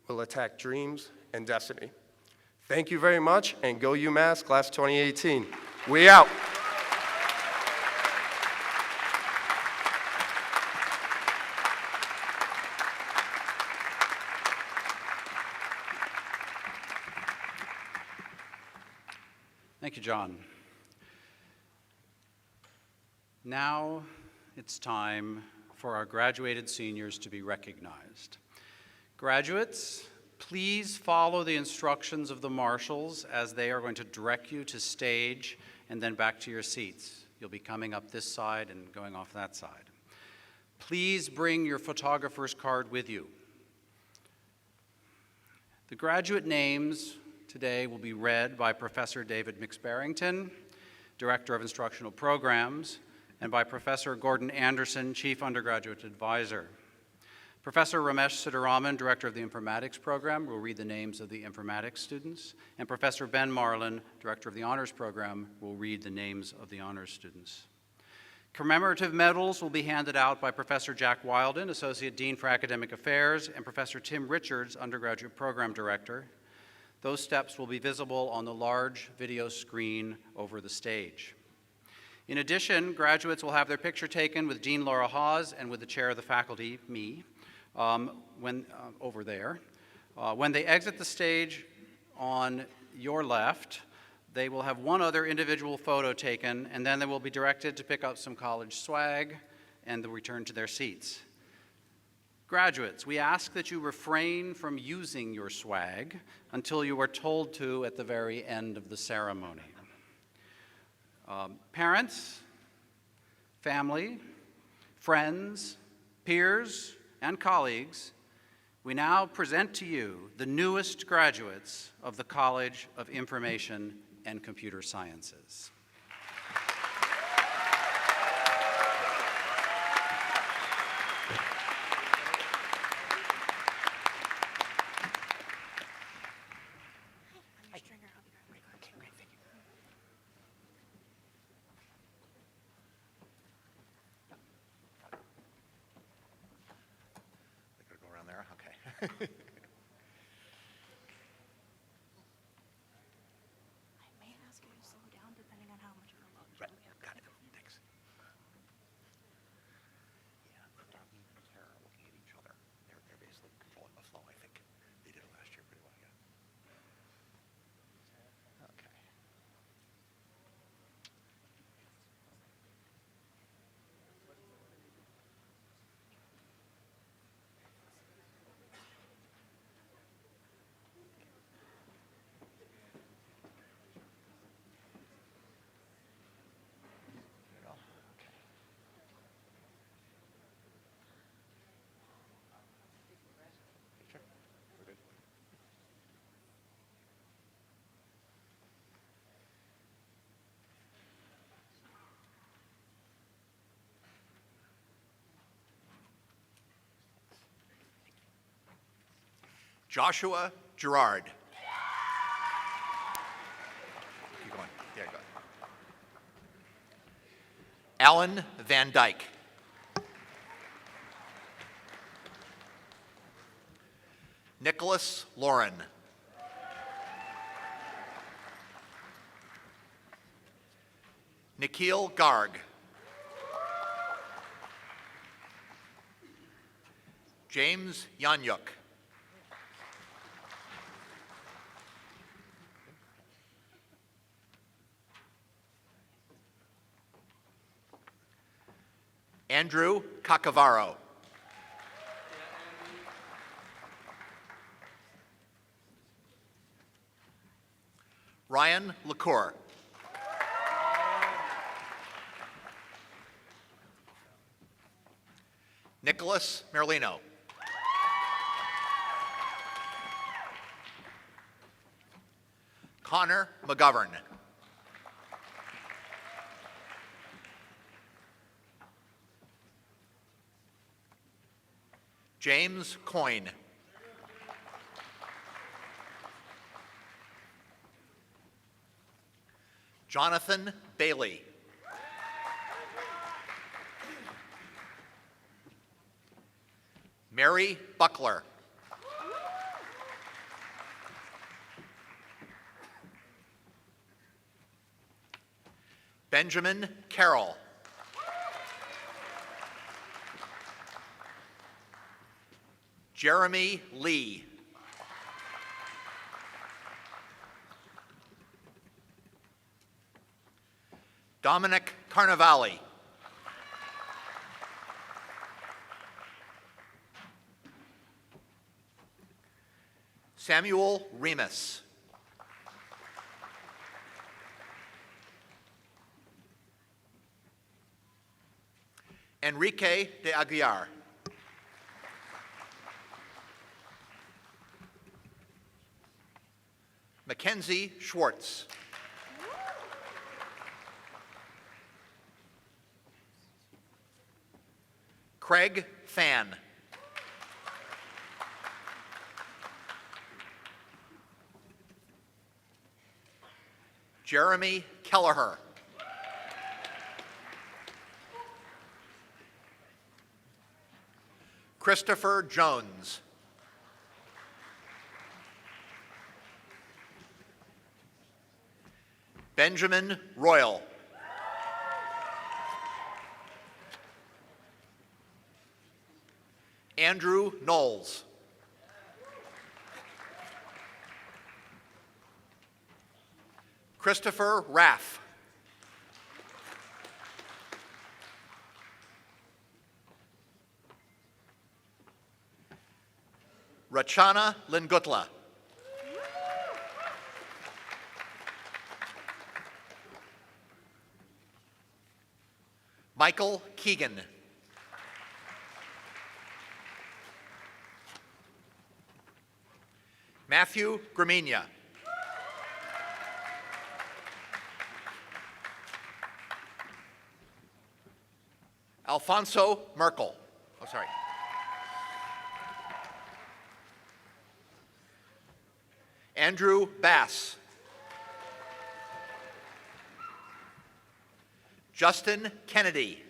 will attack dreams and destiny. Thank you very much, and go UMass, class of 2018. We out. Thank you, John. Now it's time for our graduated seniors to be recognized. Graduates, please follow the instructions of the marshals as they are going to direct you to stage and then back to your seats. You'll be coming up this side and going off that side. Please bring your photographer's card with you. The graduate names today will be read by Professor David Mix-Barrington, Director of Instructional Programs, and by Professor Gordon Anderson, Chief Undergraduate Advisor. Professor Ramesh Siddharaman, Director of the Informatics Program, will read the names of the informatics students, and Professor Ben Marlin, Director of the Honors Program, will read the names of the honors students. Commemorative medals will be handed out by Professor Jack Wilden, Associate Dean for Academic Affairs, and Professor Tim Richards, Undergraduate Program Director. Those steps will be visible on the large video screen over the stage. In addition, graduates will have their picture taken with Dean Laura Hawes and with the chair of the faculty, me, over there. When they exit the stage on your left, they will have one other individual photo taken, and then they will be directed to pick up some college swag and they'll return to their seats. Graduates, we ask that you refrain from using your swag until you are told to at the very end of the ceremony. Parents, family, friends, peers, and colleagues, we now present to you the newest graduates of the College of Information and Computer Sciences. may ask you to slow down depending on how much of a load you Right, have. got it, thanks. Yeah, Darlene and Tara are looking at each other. They're basically controlling the flow, I think. They did it last year pretty well, yeah. Okay. There we go. Okay. Sure. We're good. Joshua Gerard. Keep going. There you go. Alan Van Dyke. Nicholas Lauren. Nikhil Garg. James Yanyuk. Andrew Cacavaro. Ryan LaCour. Nicholas Merlino. Connor McGovern. James Coyne. Jonathan Bailey. Mary Buckler. Benjamin Carroll. Jeremy Lee. Dominic Carnavale. Samuel Remus. Enrique de Aguiar. Mackenzie Schwartz. Craig Fan. Jeremy Kelleher. Christopher Jones. Benjamin Royal. Andrew Knowles. Christopher Raff. Rachana Lingutla. Michael Keegan. Matthew Gramina. Alfonso Merkel. Oh, sorry. Andrew Bass. Justin Kennedy.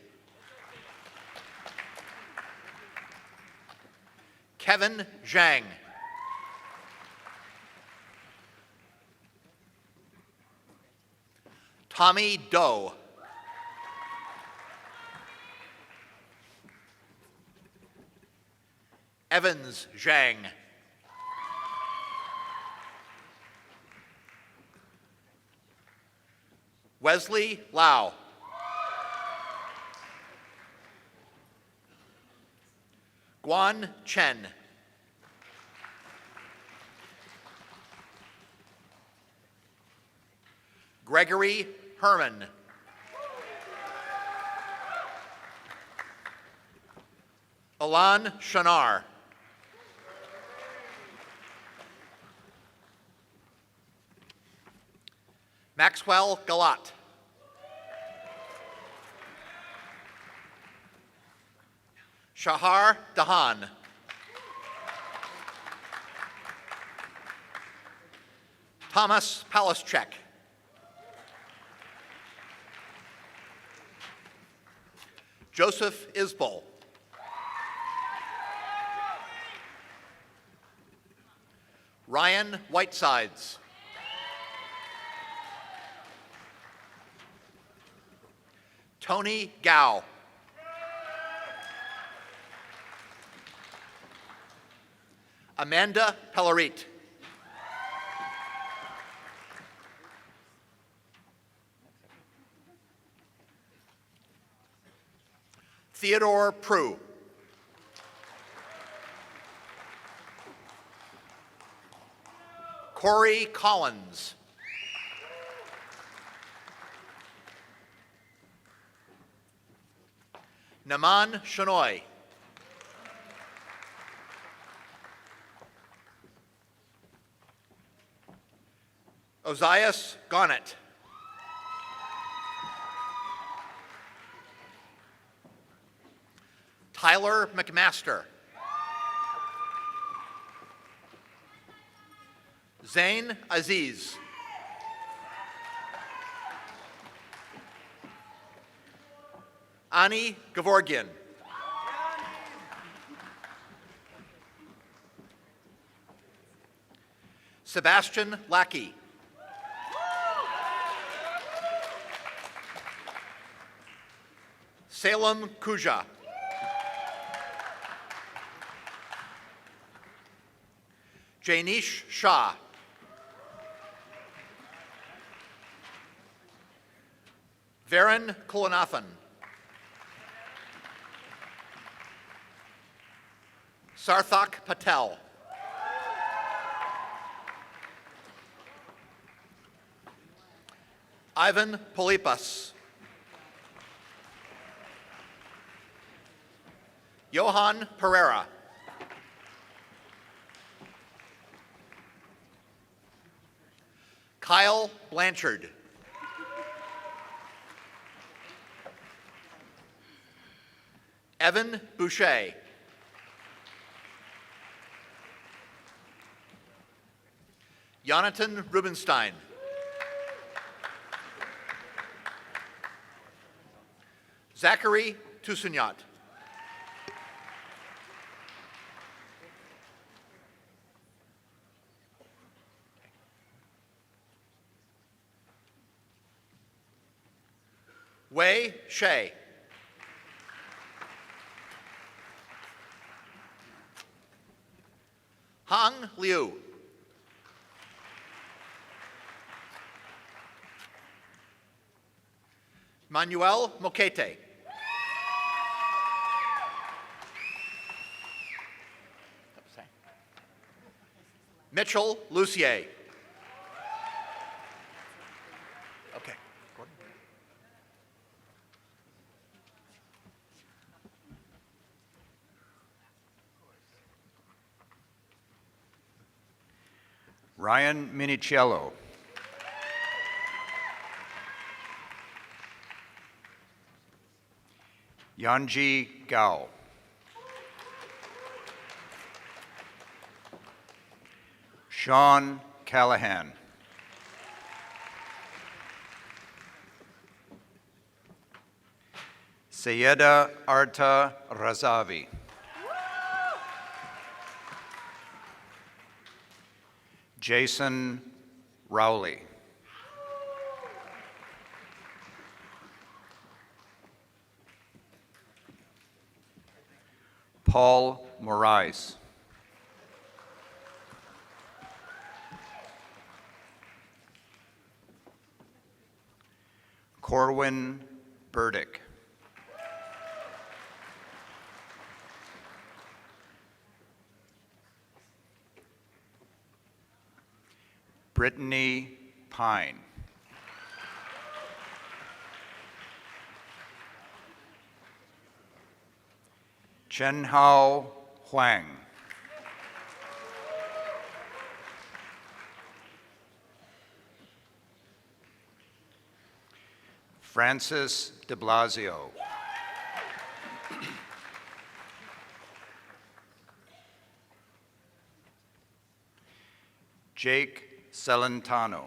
Kevin Zhang. Tommy Doe. Evans Zhang. Wesley Lau. Guan Chen. Gregory Herman. Alan Shanar. Maxwell Galat. Shahar Dahan. Thomas Palaschek. Joseph Isbell. Ryan Whitesides. Tony Gao. Amanda Pellarit. Theodore Prue. Corey Collins. Naman Shanoy. Ozias Garnett. Tyler McMaster. Zain Aziz. Ani Gavorgian. Sebastian Lackey. Salem Kuja. Janish Shah. Varan Kulanathan. Sarthak Patel. Ivan Polipas. Johan Pereira. Kyle Blanchard. Evan Boucher. Jonathan Rubenstein. Zachary Toussaint. Wei Shea. Hang Liu. Manuel Mokete. Mitchell Lucier. Okay. Gordon. Ryan Minicello. Yanji Gao. Sean Callahan. Sayeda Arta Razavi. Jason Rowley. Paul Morais. Corwin Burdick. Brittany Pine. Chenhao Huang. Francis de Blasio. Jake Celentano.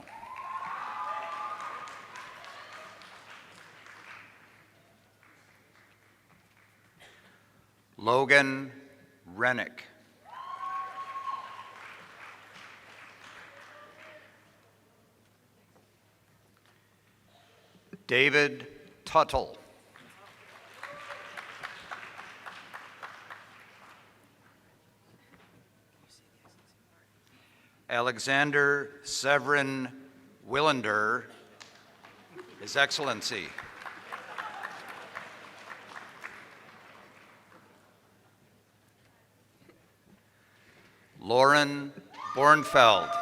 Logan Rennick. David Tuttle. Alexander Severin Willander, His Excellency. Lauren Bornfeld.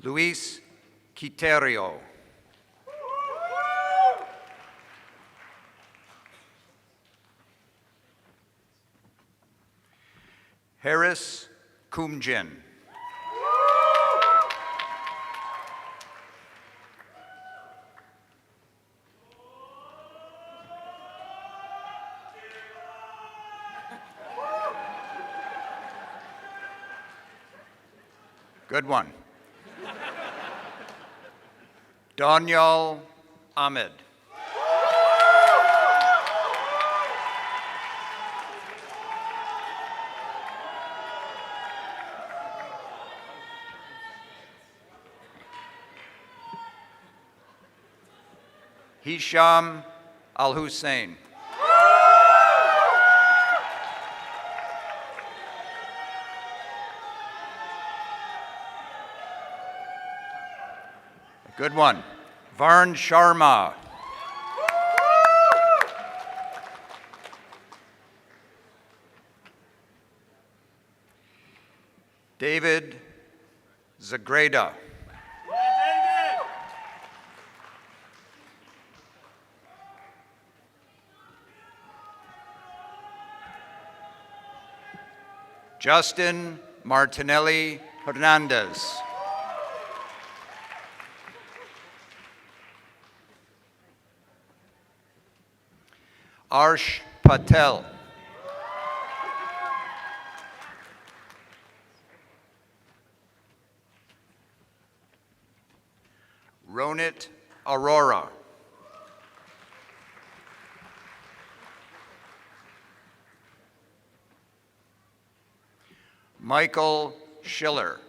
Luis Quiterio. Harris Kumjin. Good one. Daniel Ahmed. Hisham Al-Hussein. Good one. Varun Sharma. David Zagreda. Justin Martinelli Hernandez. Arsh Patel. Ronit Aurora. Michael Schiller.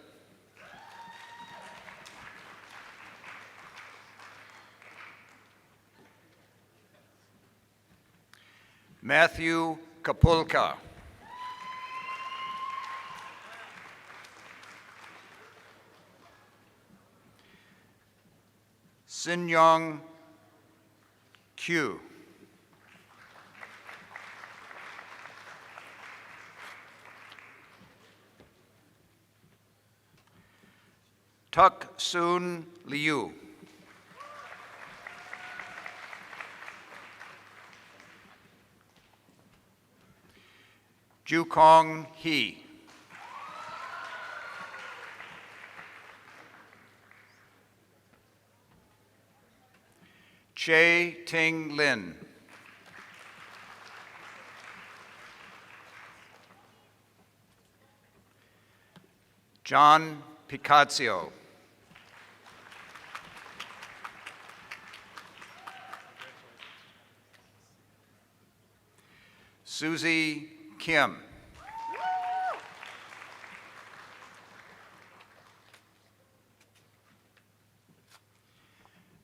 Matthew Kapulka. Sin-Yong Q. Tuk Soon Liu. Jukong He. Che Ting Lin. John Picazio. Susie Kim.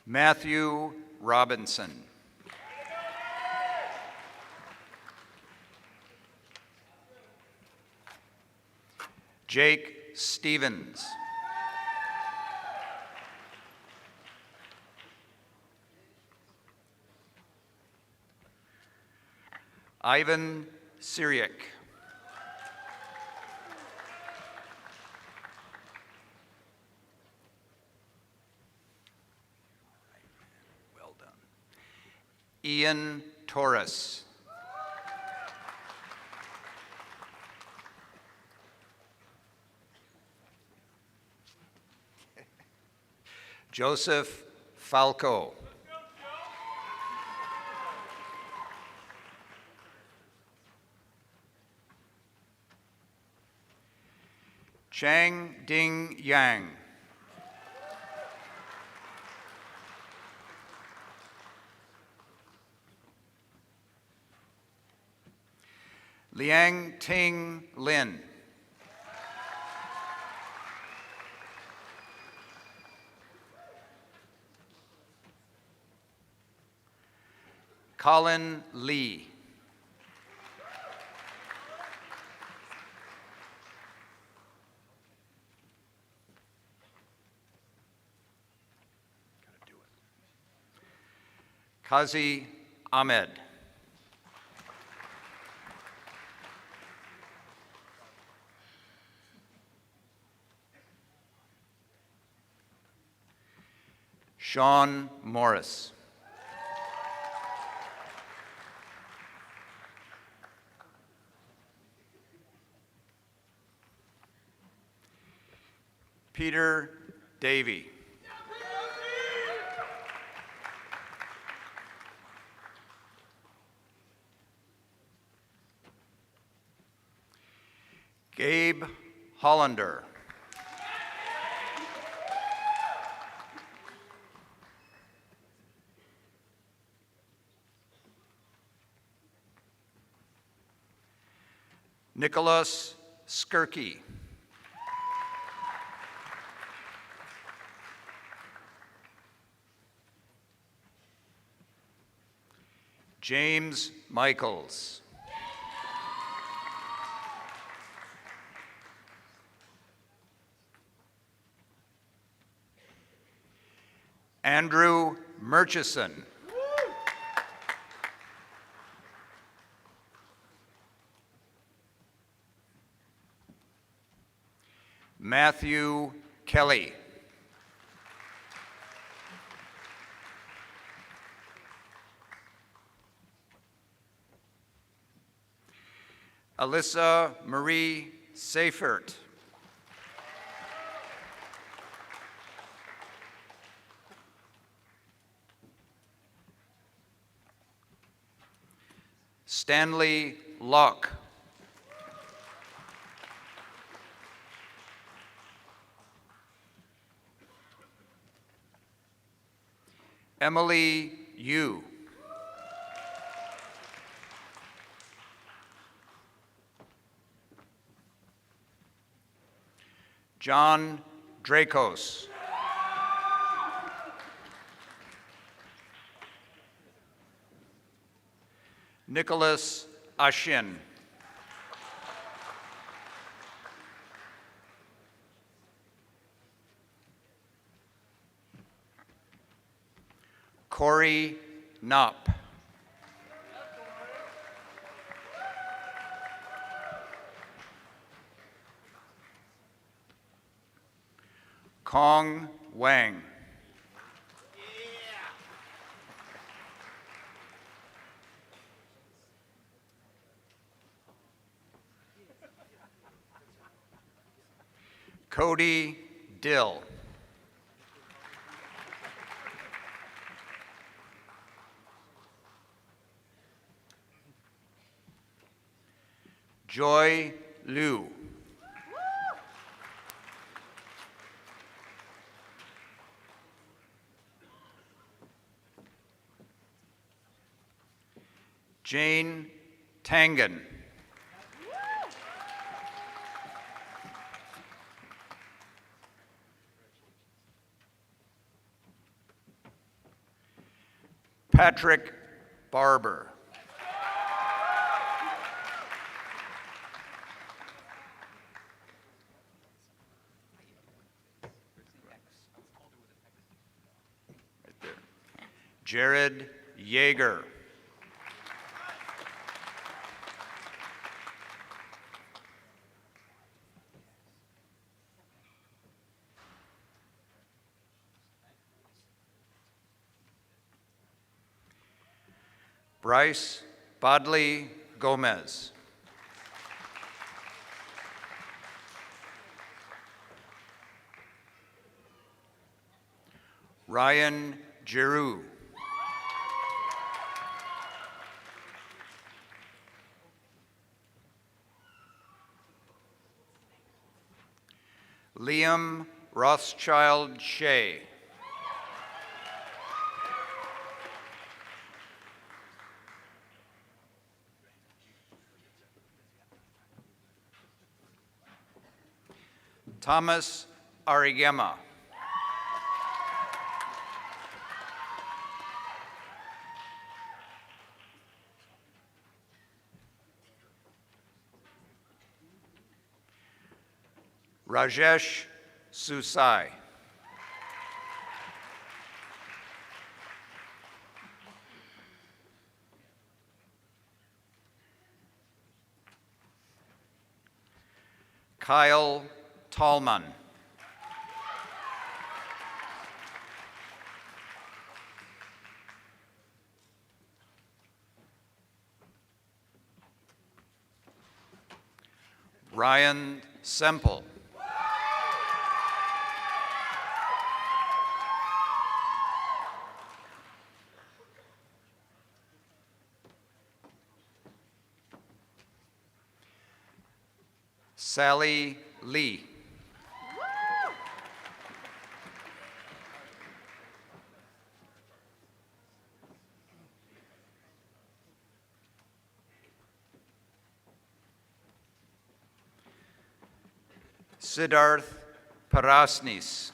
Matthew Robinson. Jake Stevens. Ivan Syriac. Well done. Ian Torres. Joseph Falco. Chang Ding Yang. Liang Ting Lin. Colin Lee. Kazi Ahmed. Sean Morris. Peter Davey. Gabe Hollander. Nicholas Skirky. James Michaels. Andrew Murchison. Matthew Kelly. Alyssa Marie Seifert. Stanley Locke. Emily Yu. John Dracos. Nicholas Ashin. Corey Knopp. Kong Wang. Cody Dill. Joy Liu. Jane Tangen. Patrick Barber. Right there. Jared Yeager. Bryce Bodley Gomez. Ryan Giroux. Liam Rothschild Shea. Thomas Arigema. Rajesh Susai. Kyle Tallman. Ryan Semple. Sally Lee. Siddharth Parasnis.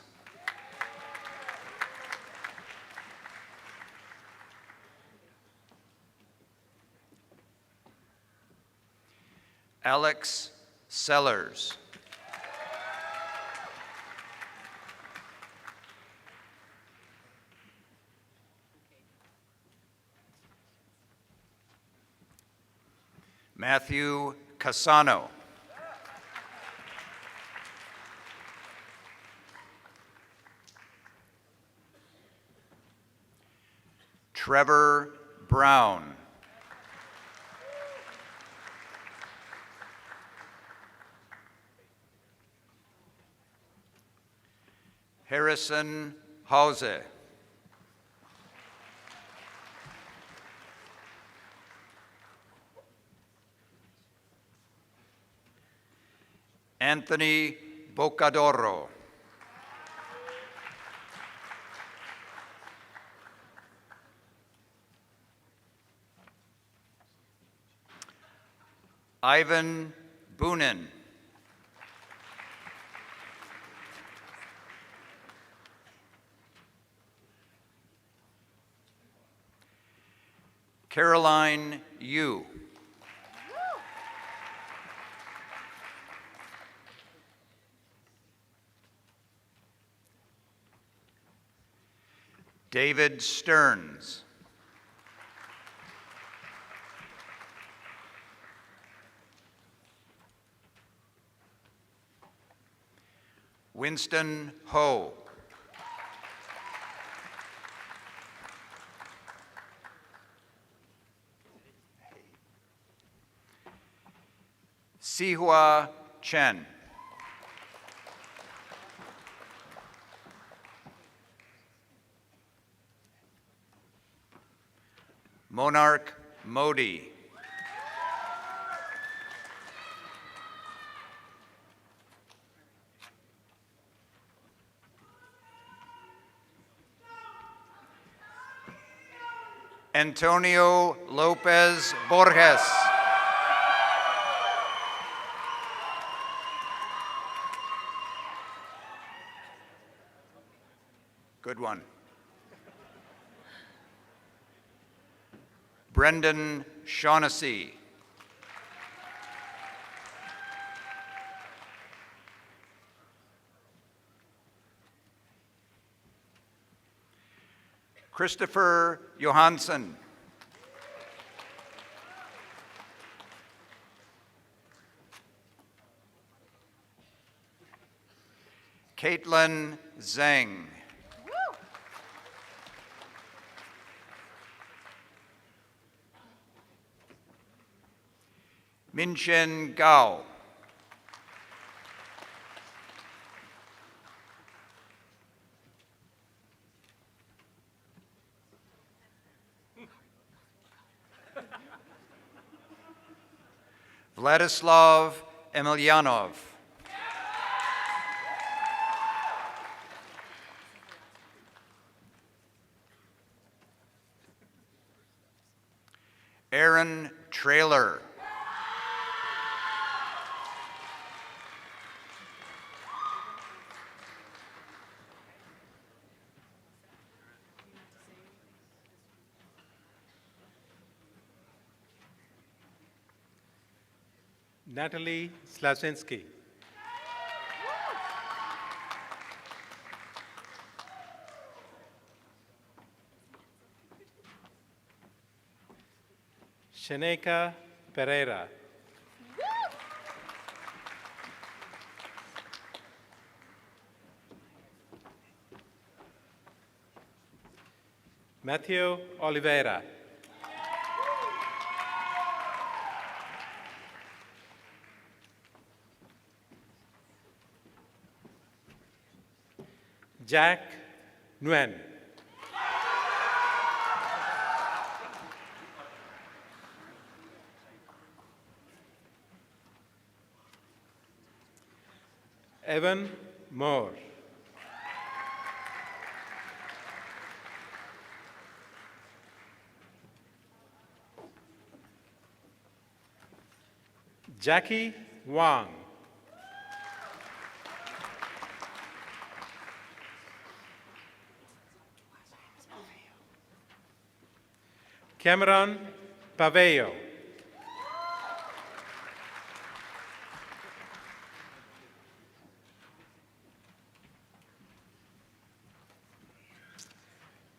Alex Sellers. Matthew Casano. Trevor Brown. Harrison Hause. Anthony Bocadoro. Ivan Boonin. Caroline Yu. David Stearns. Winston Ho. Sihua Chen. Monarch Modi. Antonio Lopez Borges. Good one. Brendan Shaughnessy. Christopher Johansson. Caitlin Zhang. Minchen Gao. Vladislav Emelianov. Aaron Trailer. Natalie Slasinski. Shaneka Pereira. Matthew Oliveira. Jack Nguyen. Evan Moore. Jackie Wang. Cameron Paveo.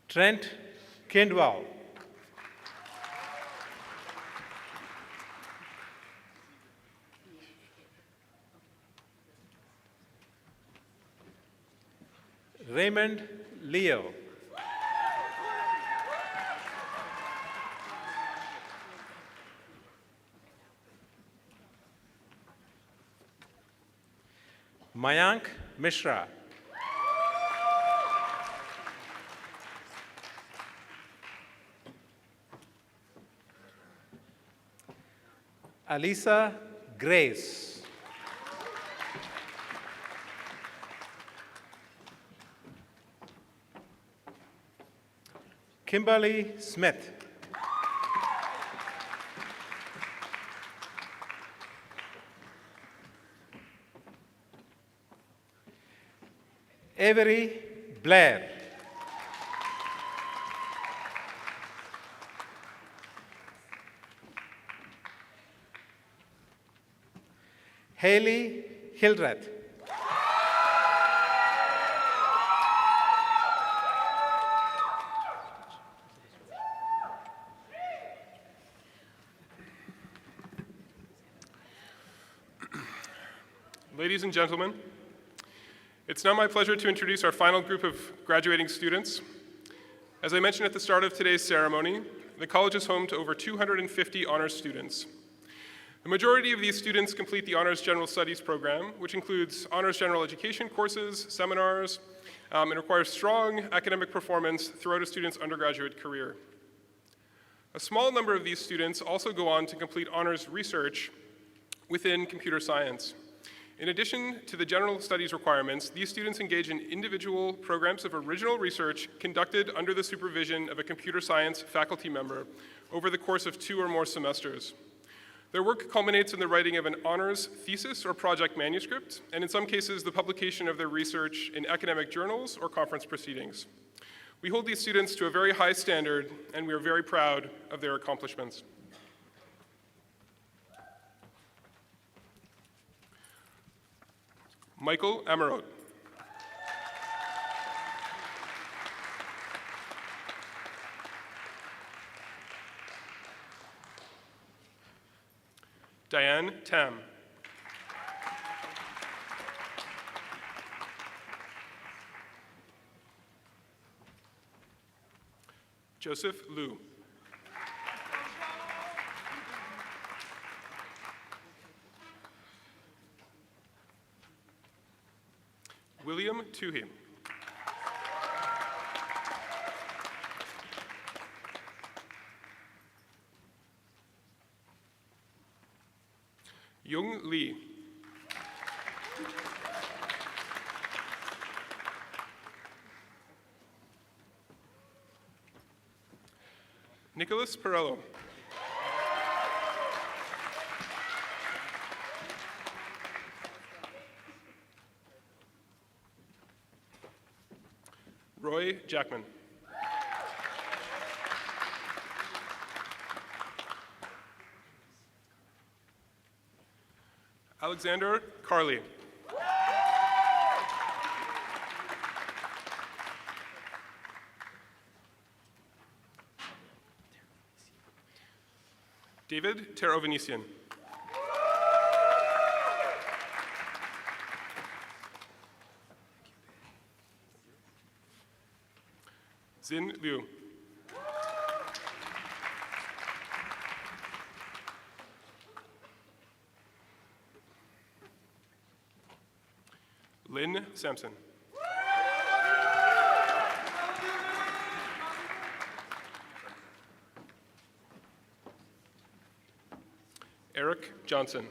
Trent Kindwell. Raymond Leo. Mayank Mishra. Alisa Grace. Kimberly Smith. Avery Blair. Haley Hildreth. Ladies and gentlemen, it's now my pleasure to introduce our final group of graduating students. As I mentioned at the start of today's ceremony, the college is home to over 250 honors students. The majority of these students complete the Honors General Studies program, which includes honors general education courses, seminars, and requires strong academic performance throughout a student's undergraduate career. A small number of these students also go on to complete honors research within computer science. In addition to the general studies requirements, these students engage in individual programs of original research conducted under the supervision of a computer science faculty member over the course of 2 or more semesters. Their work culminates in the writing of an honors thesis or project manuscript, and in some cases, the publication of their research in academic journals or conference proceedings. We hold these students to a very high standard, and we are very proud of their accomplishments. Michael Amarot. Diane Tam. Joseph Liu. William Toohey. Young Lee. Nicholas Perello. Roy Jackman. Alexander Carley. David Terovanesian. Xin Liu. Lynn Sampson. Eric Johnson.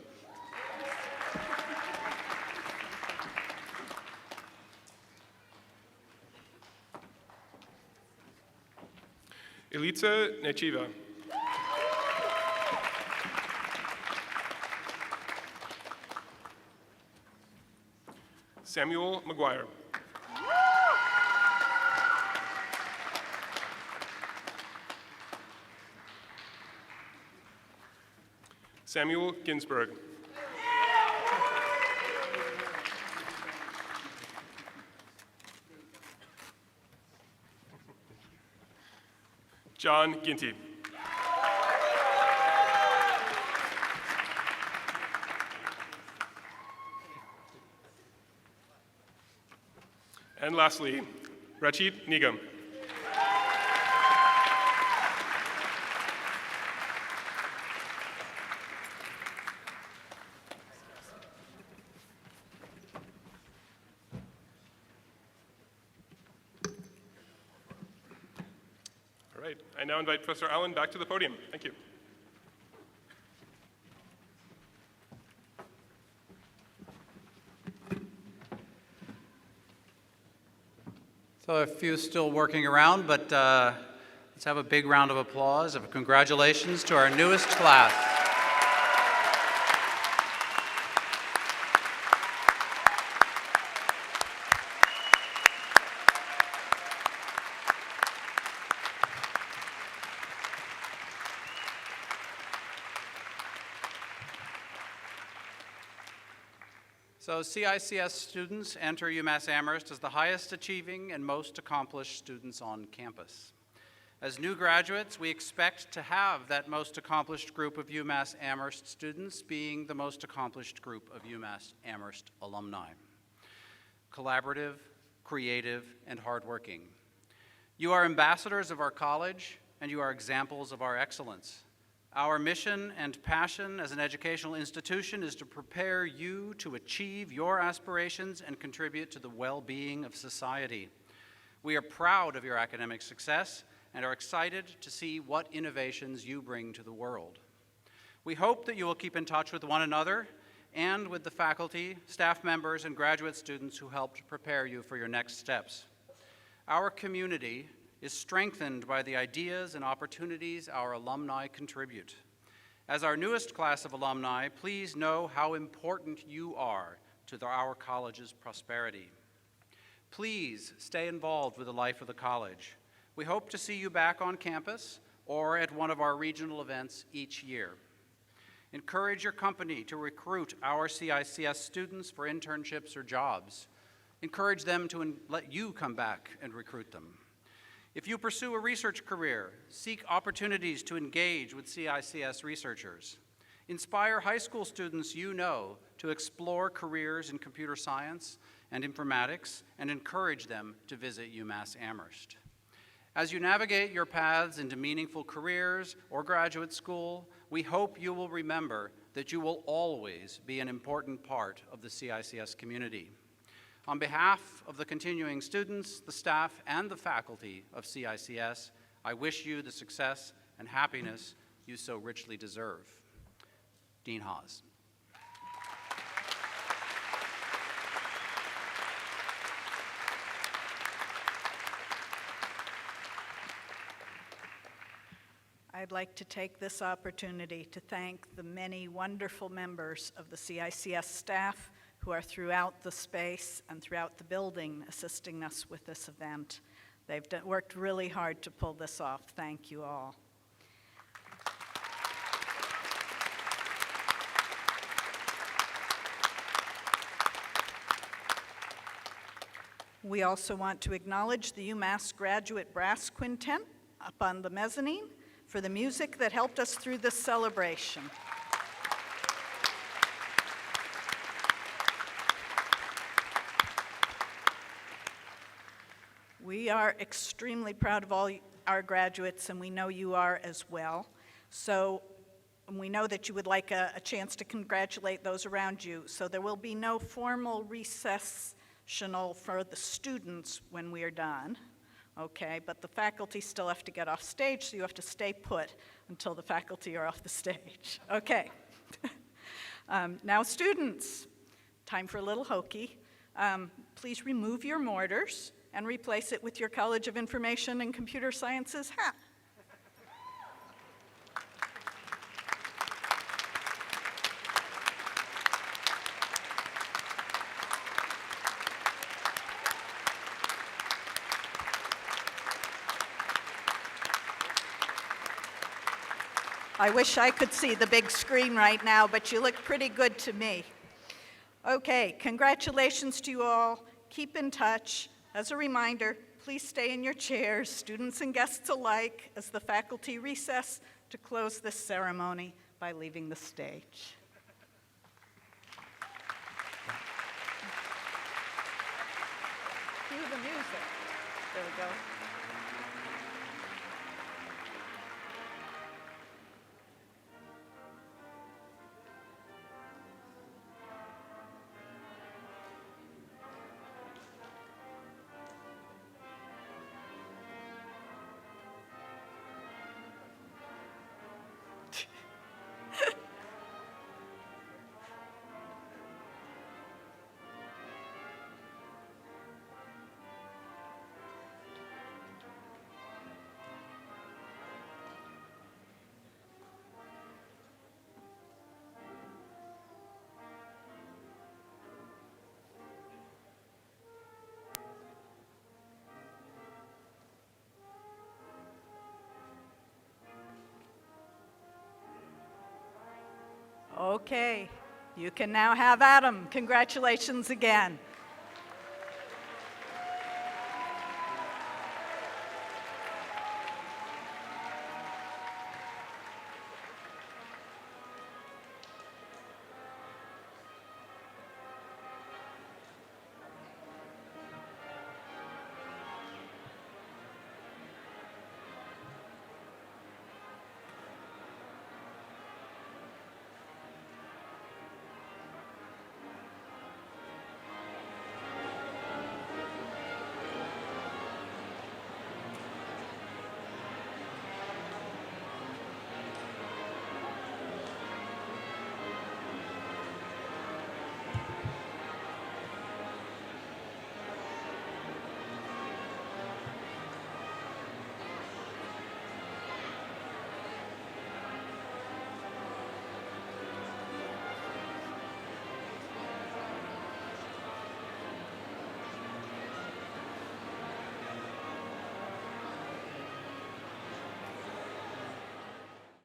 Elitza Nechiva. Samuel McGuire. Samuel Ginsberg. John Ginty. And lastly, Rachit Nigam. All right, I now invite Professor Allen back to the podium. Thank you. So a few still working around, but let's have a big round of applause of congratulations to our newest class. So CICS students enter UMass Amherst as the highest achieving and most accomplished students on campus. As new graduates, we expect to have that most accomplished group of UMass Amherst students being the most accomplished group of UMass Amherst alumni. Collaborative, creative, and hardworking. You are ambassadors of our college, and you are examples of our excellence. Our mission and passion as an educational institution is to prepare you to achieve your aspirations and contribute to the well-being of society. We are proud of your academic success and are excited to see what innovations you bring to the world. We hope that you will keep in touch with one another and with the faculty, staff members, and graduate students who helped prepare you for your next steps. Our community is strengthened by the ideas and opportunities our alumni contribute. As our newest class of alumni, please know how important you are to our college's prosperity. Please stay involved with the life of the college. We hope to see you back on campus or at one of our regional events each year. Encourage your company to recruit our CICS students for internships or jobs. Encourage them to let you come back and recruit them. If you pursue a research career, seek opportunities to engage with CICS researchers. Inspire high school students you know to explore careers in computer science and informatics, and encourage them to visit UMass Amherst. As you navigate your paths into meaningful careers or graduate school, we hope you will remember that you will always be an important part of the CICS community. On behalf of the continuing students, the staff, and the faculty of CICS, I wish you the success and happiness you so richly deserve. Dean Hawes. I'd like to take this opportunity to thank the many wonderful members of the CICS staff who are throughout the space and throughout the building assisting us with this event. They've worked really hard to pull this off. Thank you all. We also want to acknowledge the UMass Graduate Brass Quintet up on the mezzanine for the music that helped us through this celebration. We are extremely proud of all our graduates, and we know you are as well. So we know that you would like a chance to congratulate those around you. So there will be no formal recessional for the students when we are done. Okay, but the faculty still have to get off stage, so you have to stay put until the faculty are off the stage. Okay. Now students, time for a little hokey. Please remove your mortars and replace it with your College of Information and Computer Sciences hat. I wish I could see the big screen right now, but you look pretty good to me. Okay, congratulations to you all. Keep in touch. As a reminder, please stay in your chairs, students and guests alike, as the faculty recess to close this ceremony by leaving the stage. Cue the music. There we go. Okay, you can now have Adam. Congratulations again.